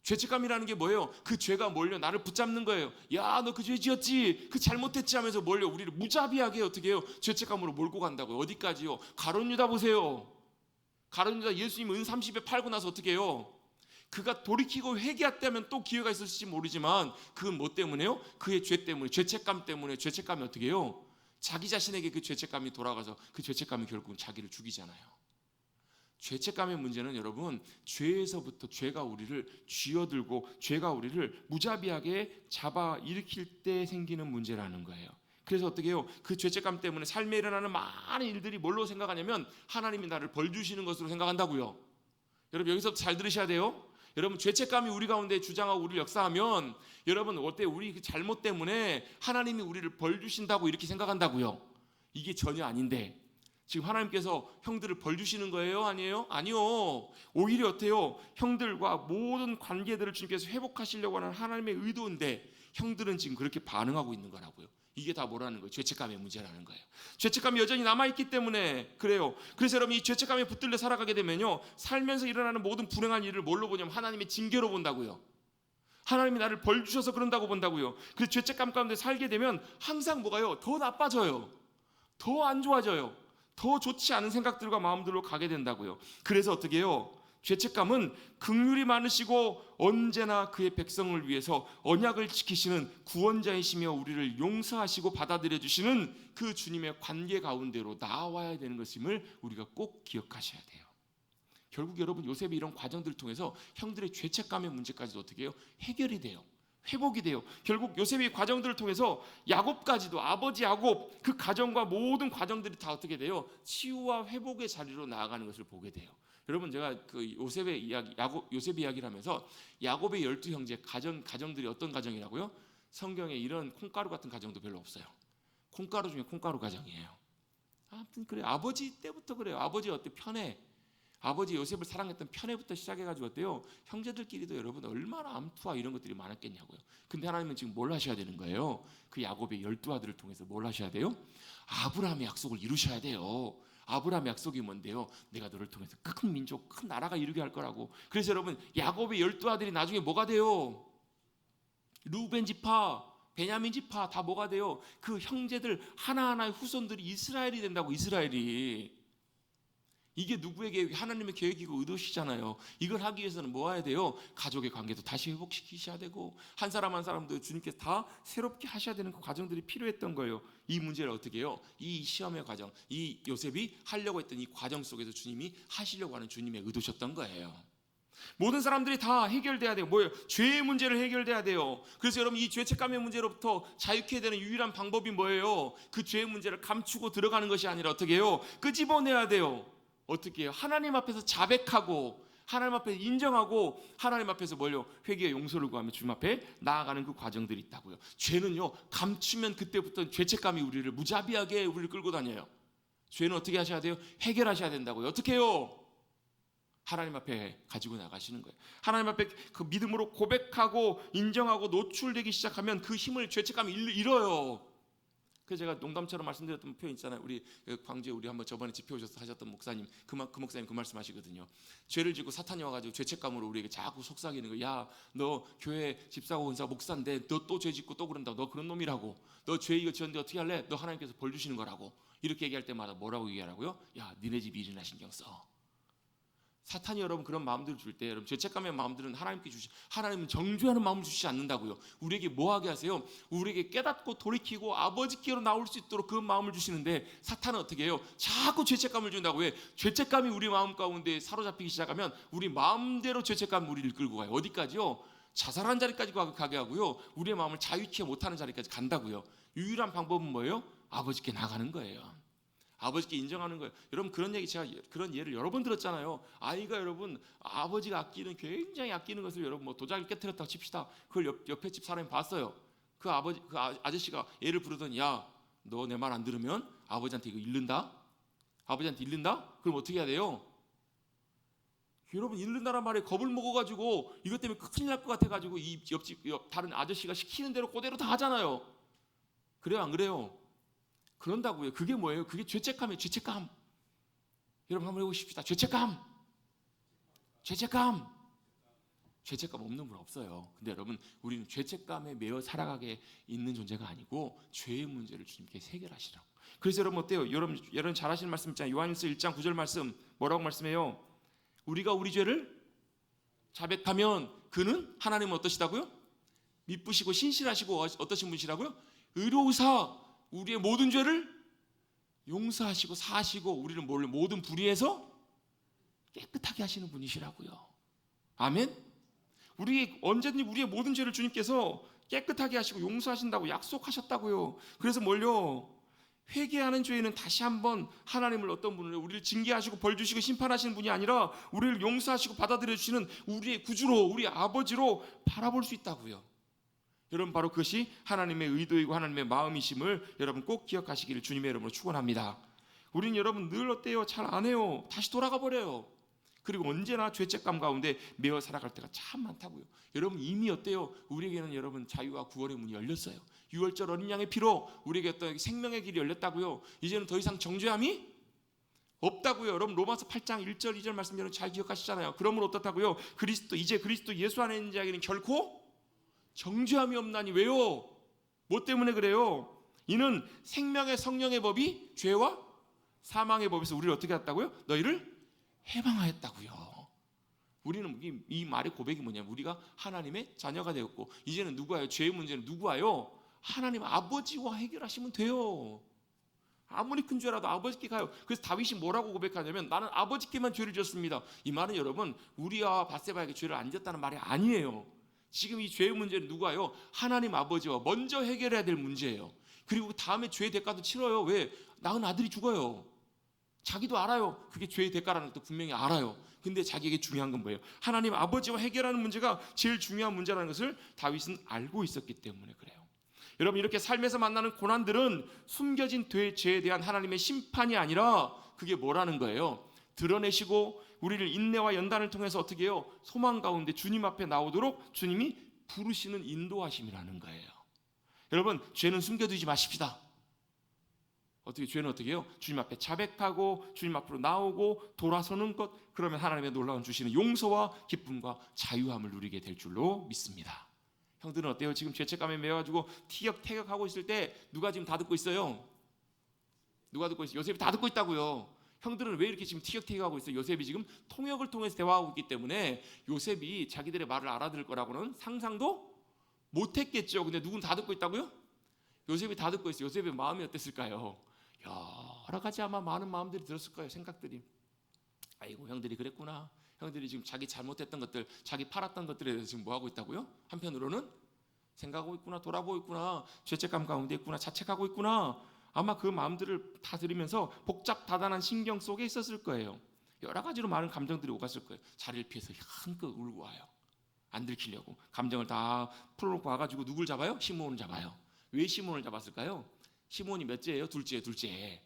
죄책감이라는 게 뭐예요? 그 죄가 뭘요? 나를 붙잡는 거예요. 야, 너 그 죄 지었지? 그 잘못했지? 하면서 뭘요? 우리를 무자비하게 어떻게 해요? 죄책감으로 몰고 간다고요. 어디까지요? 가룟 유다 보세요. 가룟 유다 예수님 은 30에 팔고 나서 어떻게 해요? 그가 돌이키고 회개했다면 또 기회가 있을지 모르지만 그건 뭐 때문에요? 그의 죄 때문에, 죄책감 때문에. 죄책감이 어떻게 해요? 자기 자신에게 그 죄책감이 돌아가서 그 죄책감이 결국은 자기를 죽이잖아요. 죄책감의 문제는 여러분, 죄에서부터 죄가 우리를 쥐어들고 죄가 우리를 무자비하게 잡아 일으킬 때 생기는 문제라는 거예요. 그래서 어떻게 해요? 그 죄책감 때문에 삶에 일어나는 많은 일들이 뭘로 생각하냐면 하나님이 나를 벌 주시는 것으로 생각한다고요. 여러분, 여기서 잘 들으셔야 돼요. 여러분, 죄책감이 우리 가운데 주장하고 우리를 역사하면 여러분 어때요? 우리 그 잘못 때문에 하나님이 우리를 벌 주신다고 이렇게 생각한다고요. 이게 전혀 아닌데, 지금 하나님께서 형들을 벌 주시는 거예요? 아니에요? 아니요. 오히려 어때요? 형들과 모든 관계들을 주님께서 회복하시려고 하는 하나님의 의도인데 형들은 지금 그렇게 반응하고 있는 거라고요. 이게 다 뭐라는 거예요? 죄책감의 문제라는 거예요. 죄책감이 여전히 남아있기 때문에 그래요. 그래서 여러분, 이 죄책감에 붙들려 살아가게 되면요, 살면서 일어나는 모든 불행한 일을 뭘로 보냐면 하나님의 징계로 본다고요. 하나님이 나를 벌 주셔서 그런다고 본다고요. 그래서 죄책감 가운데 살게 되면 항상 뭐가요? 더 나빠져요. 더 안 좋아져요. 더 좋지 않은 생각들과 마음들로 가게 된다고요. 그래서 어떻게 해요? 죄책감은 긍휼이 많으시고 언제나 그의 백성을 위해서 언약을 지키시는 구원자이시며 우리를 용서하시고 받아들여 주시는 그 주님의 관계 가운데로 나와야 되는 것임을 우리가 꼭 기억하셔야 돼요. 결국 여러분, 요셉이 이런 과정들을 통해서 형들의 죄책감의 문제까지도 어떻게 해요? 해결이 돼요. 회복이 돼요. 결국 요셉의 과정들을 통해서 야곱까지도, 아버지 야곱 그 가정과 모든 과정들이 다 어떻게 돼요? 치유와 회복의 자리로 나아가는 것을 보게 돼요. 여러분, 제가 그 요셉의 이야기를 하면서 야곱의 12형제 가정들이 어떤 가정이라고요? 성경에 이런 콩가루 같은 가정도 별로 없어요. 콩가루 중에 콩가루 가정이에요. 아무튼 그래요. 아버지 때부터 그래요. 아버지 어때? 편해. 아버지 요셉을 사랑했던 편애부터 시작해가지고 어때요? 형제들끼리도 여러분 얼마나 암투와 이런 것들이 많았겠냐고요. 근데 하나님은 지금 뭘 하셔야 되는 거예요? 그 야곱의 12아들을 통해서 뭘 하셔야 돼요? 아브라함의 약속을 이루셔야 돼요. 아브라함의 약속이 뭔데요? 내가 너를 통해서 큰 민족, 큰 나라가 이루게 할 거라고. 그래서 여러분, 야곱의 12아들이 나중에 뭐가 돼요? 루벤 지파, 베냐민 지파 다 뭐가 돼요? 그 형제들 하나하나의 후손들이 이스라엘이 된다고. 이스라엘이. 이게 누구에게? 하나님의 계획이고 의도시잖아요. 이걸 하기 위해서는 뭐 해야 돼요? 가족의 관계도 다시 회복시키셔야 되고 한 사람 한 사람도 주님께서 다 새롭게 하셔야 되는 그 과정들이 필요했던 거예요. 이 문제를 어떻게 해요? 이 시험의 과정, 이 요셉이 하려고 했던 이 과정 속에서 주님이 하시려고 하는 주님의 의도셨던 거예요. 모든 사람들이 다 해결돼야 돼요. 뭐예요? 죄의 문제를 해결돼야 돼요. 그래서 여러분, 이 죄책감의 문제로부터 자유케 되는 유일한 방법이 뭐예요? 그 죄의 문제를 감추고 들어가는 것이 아니라 어떻게 해요? 끄집어내야 돼요. 어떻게 해요? 하나님 앞에서 자백하고 하나님 앞에 인정하고 하나님 앞에서 뭘요? 회개의 용서를 구하며 주님 앞에 나아가는 그 과정들이 있다고요. 죄는요, 감추면 그때부터 죄책감이 우리를 무자비하게 우리를 끌고 다녀요. 죄는 어떻게 하셔야 돼요? 해결하셔야 된다고요. 어떻게 해요? 하나님 앞에 가지고 나가시는 거예요. 하나님 앞에 그 믿음으로 고백하고 인정하고 노출되기 시작하면 그 힘을, 죄책감이 잃어요. 그래서 제가 농담처럼 말씀드렸던 표현 있잖아요. 우리 광주에 우리 한번 저번에 집회 오셔서 하셨던 목사님, 그 목사님 그 말씀하시거든요. 죄를 짓고 사탄이 와가지고 죄책감으로 우리에게 자꾸 속삭이는 거. 야, 너 교회 집사고 권사 목사인데 너 또 죄 짓고 또 그런다. 너 그런 놈이라고. 너 죄 이거 지었는데 어떻게 할래? 너 하나님께서 벌 주시는 거라고. 이렇게 얘기할 때마다 뭐라고 얘기하라고요? 야, 니네 집 일이나 신경 써. 사탄이 여러분 그런 마음들을 줄 때 여러분 죄책감의 마음들은 하나님께 하나님은 정죄하는 마음을 주시지 않는다고요. 우리에게 뭐하게 하세요? 우리에게 깨닫고 돌이키고 아버지께로 나올 수 있도록 그 마음을 주시는데 사탄은 어떻게 해요? 자꾸 죄책감을 준다고 해. 죄책감이 우리 마음 가운데 사로잡히기 시작하면 우리 마음대로 죄책감이 우리를 끌고 가요. 어디까지요? 자살한 자리까지 가게 하고요. 우리의 마음을 자유케 못하는 자리까지 간다고요. 유일한 방법은 뭐예요? 아버지께 나가는 거예요. 아버지께 인정하는 거예요. 여러분 제가 그런 예를 여러 번 들었잖아요. 아이가 여러분 아버지가 굉장히 아끼는 것을 여러분 뭐 도자기를 깨뜨렸다고 칩시다. 그걸 옆에 집 사람이 봤어요. 그 아저씨가 얘를 부르더니 야, 너 내 말 안 들으면 아버지한테 이거 잃는다. 아버지한테 잃는다? 그럼 어떻게 해야 돼요? 여러분 잃는다란 말에 겁을 먹어가지고 이것 때문에 큰일 날 것 같아가지고 이 다른 아저씨가 시키는 대로 그대로 다 하잖아요. 그래요, 안 그래요? 그런다고요. 그게 뭐예요? 그게 죄책감이에요. 죄책감. 여러분 한번 해보십시다. 죄책감 없는 분 없어요. 근데 여러분 우리는 죄책감에 매여 살아가게 있는 존재가 아니고 죄의 문제를 주님께서 해결하시라고. 그래서 여러분 어때요? 여러분 잘 아시는 말씀 있잖아요. 요한일서 1장 9절 말씀 뭐라고 말씀해요? 우리가 우리 죄를 자백하면 그는 하나님은 어떠시다고요? 미쁘시고 신실하시고 어떠신 분이시라고요? 의로우사 우리의 모든 죄를 용서하시고 사하시고 우리를 모든 불의에서 깨끗하게 하시는 분이시라고요. 아멘. 언제든지 우리의 모든 죄를 주님께서 깨끗하게 하시고 용서하신다고 약속하셨다고요. 그래서 뭘요? 회개하는 죄에는 다시 한번 하나님을 어떤 분을 우리를 징계하시고 벌 주시고 심판하시는 분이 아니라 우리를 용서하시고 받아들여 주시는 우리의 구주로 우리 아버지로 바라볼 수 있다고요. 여러분 바로 그것이 하나님의 의도이고 하나님의 마음이심을 여러분 꼭 기억하시기를 주님의 이름으로 축원합니다. 우리는 여러분 늘 어때요? 잘 안 해요. 다시 돌아가 버려요. 그리고 언제나 죄책감 가운데 매어 살아갈 때가 참 많다고요. 여러분 이미 어때요? 우리에게는 여러분 자유와 구원의 문이 열렸어요. 유월절 어린 양의 피로 우리에게 어떤 생명의 길이 열렸다고요. 이제는 더 이상 정죄함이 없다고요. 여러분 로마서 8장 1절 2절 말씀 여러분 잘 기억하시잖아요. 그러므로 어떻다고요? 이제 그리스도 예수 안에 있는 자에게는 결코 정죄함이 없나니. 왜요? 뭐 때문에 그래요? 이는 생명의 성령의 법이 죄와 사망의 법에서 우리를 어떻게 했다고요? 너희를 해방하였다고요. 우리는 이 말의 고백이 뭐냐면 우리가 하나님의 자녀가 되었고 이제는 누구예요? 죄의 문제는 누구예요? 하나님 아버지와 해결하시면 돼요. 아무리 큰 죄라도 아버지께 가요. 그래서 다윗이 뭐라고 고백하냐면 나는 아버지께만 죄를 지었습니다. 이 말은 여러분 우리와 밧세바에게 죄를 안 지었다는 말이 아니에요. 지금 이 죄의 문제는 누가요? 하나님 아버지와 먼저 해결해야 될 문제예요. 그리고 다음에 죄의 대가도 치러요. 왜? 낳은 아들이 죽어요. 자기도 알아요. 그게 죄의 대가라는 것도 분명히 알아요. 근데 자기에게 중요한 건 뭐예요? 하나님 아버지와 해결하는 문제가 제일 중요한 문제라는 것을 다윗은 알고 있었기 때문에 그래요. 여러분 이렇게 삶에서 만나는 고난들은 숨겨진 죄에 대한 하나님의 심판이 아니라 그게 뭐라는 거예요? 드러내시고 우리를 인내와 연단을 통해서 어떻게 해요? 소망 가운데 주님 앞에 나오도록 주님이 부르시는 인도하심이라는 거예요. 여러분 죄는 숨겨두지 마십시다. 죄는 어떻게 해요? 주님 앞에 자백하고 주님 앞으로 나오고 돌아서는 것, 그러면 하나님의 놀라운 주시는 용서와 기쁨과 자유함을 누리게 될 줄로 믿습니다. 형들은 어때요? 지금 죄책감에 매여가지고 티격태격하고 있을 때 누가 지금 다 듣고 있어요? 누가 듣고 있어요? 요셉이 다 듣고 있다고요. 형들은 왜 이렇게 지금 티격태격하고 있어요? 요셉이 지금 통역을 통해서 대화하고 있기 때문에 요셉이 자기들의 말을 알아들을 거라고는 상상도 못했겠죠. 근데 누군 다 듣고 있다고요? 요셉이 다 듣고 있어요. 요셉의 마음이 어땠을까요? 여러 가지 아마 많은 마음들이 들었을 거예요. 생각들이. 아이고 형들이 그랬구나. 형들이 지금 자기 잘못했던 것들, 자기 팔았던 것들에 대해서 지금 뭐하고 있다고요? 한편으로는 생각하고 있구나, 돌아보고 있구나, 죄책감 가운데 있구나, 자책하고 있구나. 아마 그 마음들을 다 들으면서 복잡다단한 신경 속에 있었을 거예요. 여러 가지로 많은 감정들이 오갔을 거예요. 자리를 피해서 한껏 울고 와요. 안 들키려고 감정을 다 풀어놓고 와가지고 누굴 잡아요? 시므온을 잡아요. 왜 시므온을 잡았을까요? 시므온이 몇째예요? 둘째.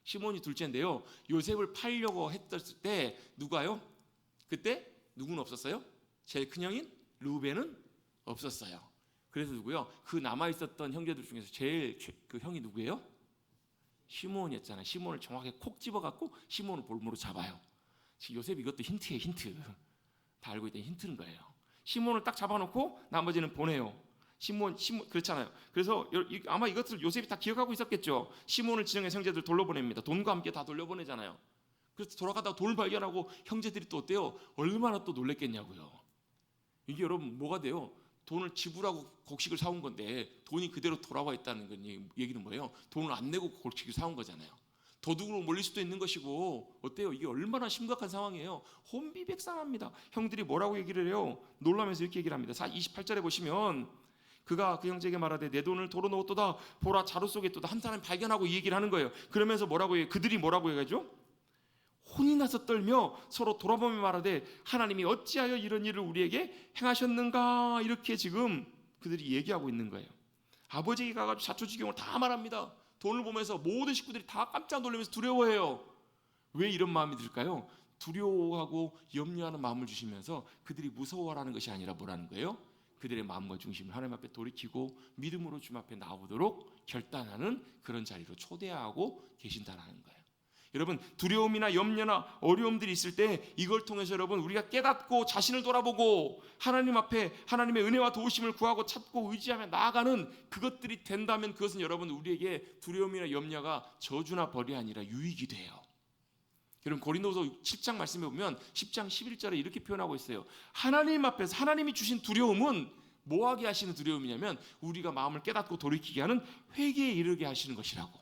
시므온이 둘째인데요. 요셉을 팔려고 했을 때 누가요? 그때 누구는 없었어요? 제일 큰 형인 르우벤은 없었어요. 그래서 누구요? 그 남아 있었던 형제들 중에서 제일 그 형이 누구예요? 시므온이었잖아요. 시므온을 정확하게 콕 집어갖고 시므온을 볼모로 잡아요. 지금 요셉이 이것도 힌트예요. 힌트. 다 알고 있던 힌트인 거예요. 시므온을 딱 잡아놓고 나머지는 보내요. 시므온 그렇잖아요. 그래서 아마 이것을 요셉이 다 기억하고 있었겠죠. 시므온을 지정해 형제들 돌려보냅니다. 돈과 함께 다 돌려보내잖아요. 그래서 돌아가다가 돈을 발견하고 형제들이 또 어때요? 얼마나 또 놀랬겠냐고요. 이게 여러분 뭐가 돼요? 돈을 지불하고 곡식을 사온 건데 돈이 그대로 돌아와 있다는 건 얘기는 뭐예요? 돈을 안 내고 곡식을 사온 거잖아요. 도둑으로 몰릴 수도 있는 것이고 어때요? 이게 얼마나 심각한 상황이에요. 혼비백산합니다. 형들이 뭐라고 얘기를 해요? 놀라면서 이렇게 얘기를 합니다. 28절에 보시면 그가 그 형제에게 말하되 내 돈을 도로 놓았도다. 보라 자루 속에 있도다. 한 사람이 발견하고 이 얘기를 하는 거예요. 그러면서 뭐라고 해요? 그들이 뭐라고 해가지고 혼이 나서 떨며 서로 돌아보며 말하되 하나님이 어찌하여 이런 일을 우리에게 행하셨는가, 이렇게 지금 그들이 얘기하고 있는 거예요. 아버지에게 가가지고 자초지경을 다 말합니다. 돈을 보면서 모든 식구들이 다 깜짝 놀라면서 두려워해요. 왜 이런 마음이 들까요? 두려워하고 염려하는 마음을 주시면서 그들이 무서워하라는 것이 아니라 뭐라는 거예요? 그들의 마음과 중심을 하나님 앞에 돌이키고 믿음으로 주님 앞에 나오도록 결단하는 그런 자리로 초대하고 계신다는 거예요. 여러분, 두려움이나 염려나 어려움들이 있을 때 이걸 통해서 여러분 우리가 깨닫고 자신을 돌아보고 하나님 앞에 하나님의 은혜와 도우심을 구하고 찾고 의지하며 나아가는 그것들이 된다면 그것은 여러분 우리에게 두려움이나 염려가 저주나 벌이 아니라 유익이 돼요. 여러분 고린도서 10장 말씀해 보면 10장 11절에 이렇게 표현하고 있어요. 하나님 앞에서 하나님이 주신 두려움은 뭐하게 하시는 두려움이냐면 우리가 마음을 깨닫고 돌이키게 하는 회개에 이르게 하시는 것이라고.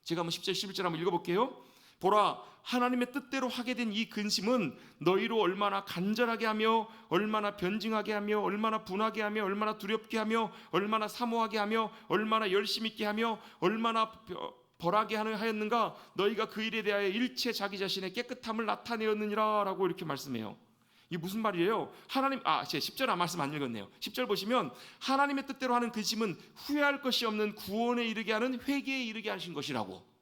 제가 한번 10절 11절 한번 읽어볼게요. 보라, 하나님의 뜻대로 하게 된 이 근심은 너희로 얼마나 간절하게 하며 얼마나 변증하게 하며 얼마나 분하게 하며 얼마나 두렵게 하며 얼마나 사모하게 하며 얼마나 열심 있게 하며 얼마나 벌하게 하였는가. 너희가 그 일에 대하여 일체 자기 자신의 깨끗함을 나타내었느니라 라고 이렇게 말씀해요. 이게 무슨 말이에요? 하나님, 제 10절 말씀 안 읽었네요. 10절 보시면 하나님의 뜻대로 하는 근심은 후회할 것이 없는 구원에 이르게 하는 회개에 이르게 하신 것이라고.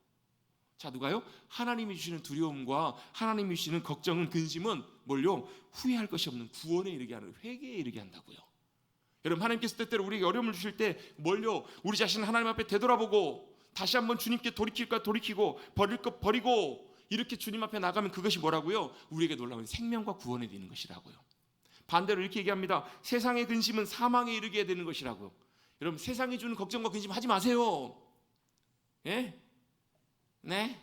자, 누가요? 하나님이 주시는 두려움과 하나님이 주시는 걱정은 근심은 뭘요? 후회할 것이 없는 구원에 이르게 하는 회개에 이르게 한다고요. 여러분 하나님께서 때때로 우리에게 어려움을 주실 때 뭘요? 우리 자신을 하나님 앞에 되돌아보고 다시 한번 주님께 돌이킬까 돌이키고 버릴 것 버리고 이렇게 주님 앞에 나가면 그것이 뭐라고요? 우리에게 놀라운 생명과 구원에 이르는 것이라고요. 반대로 이렇게 얘기합니다. 세상의 근심은 사망에 이르게 되는 것이라고요. 여러분 세상이 주는 걱정과 근심 하지 마세요. 예? 네?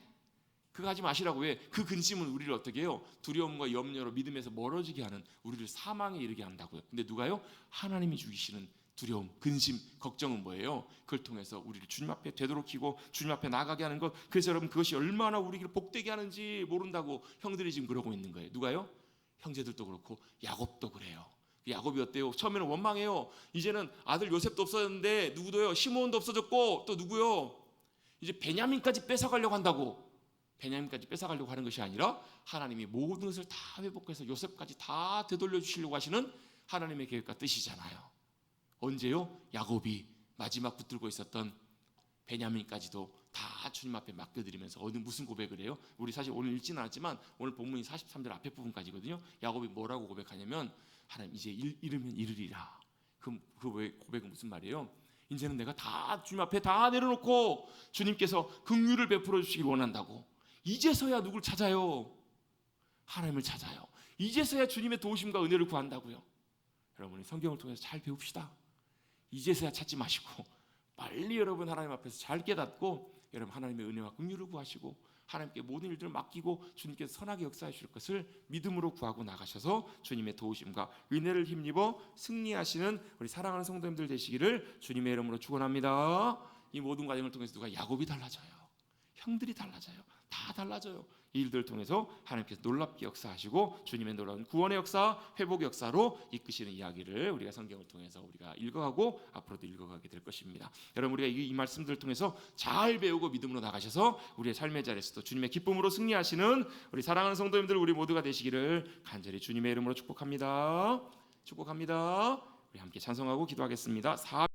그거 하지 마시라고. 왜? 그 근심은 우리를 어떻게 해요? 두려움과 염려로 믿음에서 멀어지게 하는 우리를 사망에 이르게 한다고요. 근데 누가요? 하나님이 주시는 두려움, 근심, 걱정은 뭐예요? 그걸 통해서 우리를 주님 앞에 되도록이고 주님 앞에 나가게 하는 것. 그래서 여러분 그것이 얼마나 우리를 복되게 하는지 모른다고 형들이 지금 그러고 있는 거예요. 누가요? 형제들도 그렇고 야곱도 그래요. 야곱이 어때요? 처음에는 원망해요. 이제는 아들 요셉도 없어졌는데 누구도요? 시므온도 없어졌고 또 누구요? 이제 베냐민까지 뺏어가려고 한다고. 베냐민까지 뺏어가려고 하는 것이 아니라 하나님이 모든 것을 다 회복해서 요셉까지 다 되돌려 주시려고 하시는 하나님의 계획과 뜻이잖아요. 언제요? 야곱이 마지막 붙들고 있었던 베냐민까지도 다 주님 앞에 맡겨드리면서 무슨 고백을 해요? 우리 사실 오늘 읽지는 않았지만 오늘 본문이 43절 앞에 부분까지거든요. 야곱이 뭐라고 고백하냐면 하나님 이제 이르면 이르리라. 그 고백은 무슨 말이에요? 이제는 내가 다 주님 앞에 다 내려놓고 주님께서 긍휼을 베풀어 주시길 원한다고. 이제서야 누굴 찾아요? 하나님을 찾아요. 이제서야 주님의 도우심과 은혜를 구한다고요. 여러분이 성경을 통해서 잘 배웁시다. 이제서야 찾지 마시고 빨리 여러분 하나님 앞에서 잘 깨닫고 여러분 하나님의 은혜와 긍휼을 구하시고 하나님께 모든 일들을 맡기고 주님께서 선하게 역사해 주실 것을 믿음으로 구하고 나가셔서 주님의 도우심과 은혜를 힘입어 승리하시는 우리 사랑하는 성도님들 되시기를 주님의 이름으로 축원합니다. 이 모든 과정을 통해서 누가 야곱이 달라져요. 형들이 달라져요. 다 달라져요. 이 일들을 통해서 하나님께서 놀랍게 역사하시고 주님의 놀라운 구원의 역사, 회복의 역사로 이끄시는 이야기를 우리가 성경을 통해서 우리가 읽어가고 앞으로도 읽어가게 될 것입니다. 여러분 우리가 이 말씀들을 통해서 잘 배우고 믿음으로 나가셔서 우리의 삶의 자리에서도 주님의 기쁨으로 승리하시는 우리 사랑하는 성도님들 우리 모두가 되시기를 간절히 주님의 이름으로 축복합니다. 축복합니다. 우리 함께 찬송하고 기도하겠습니다.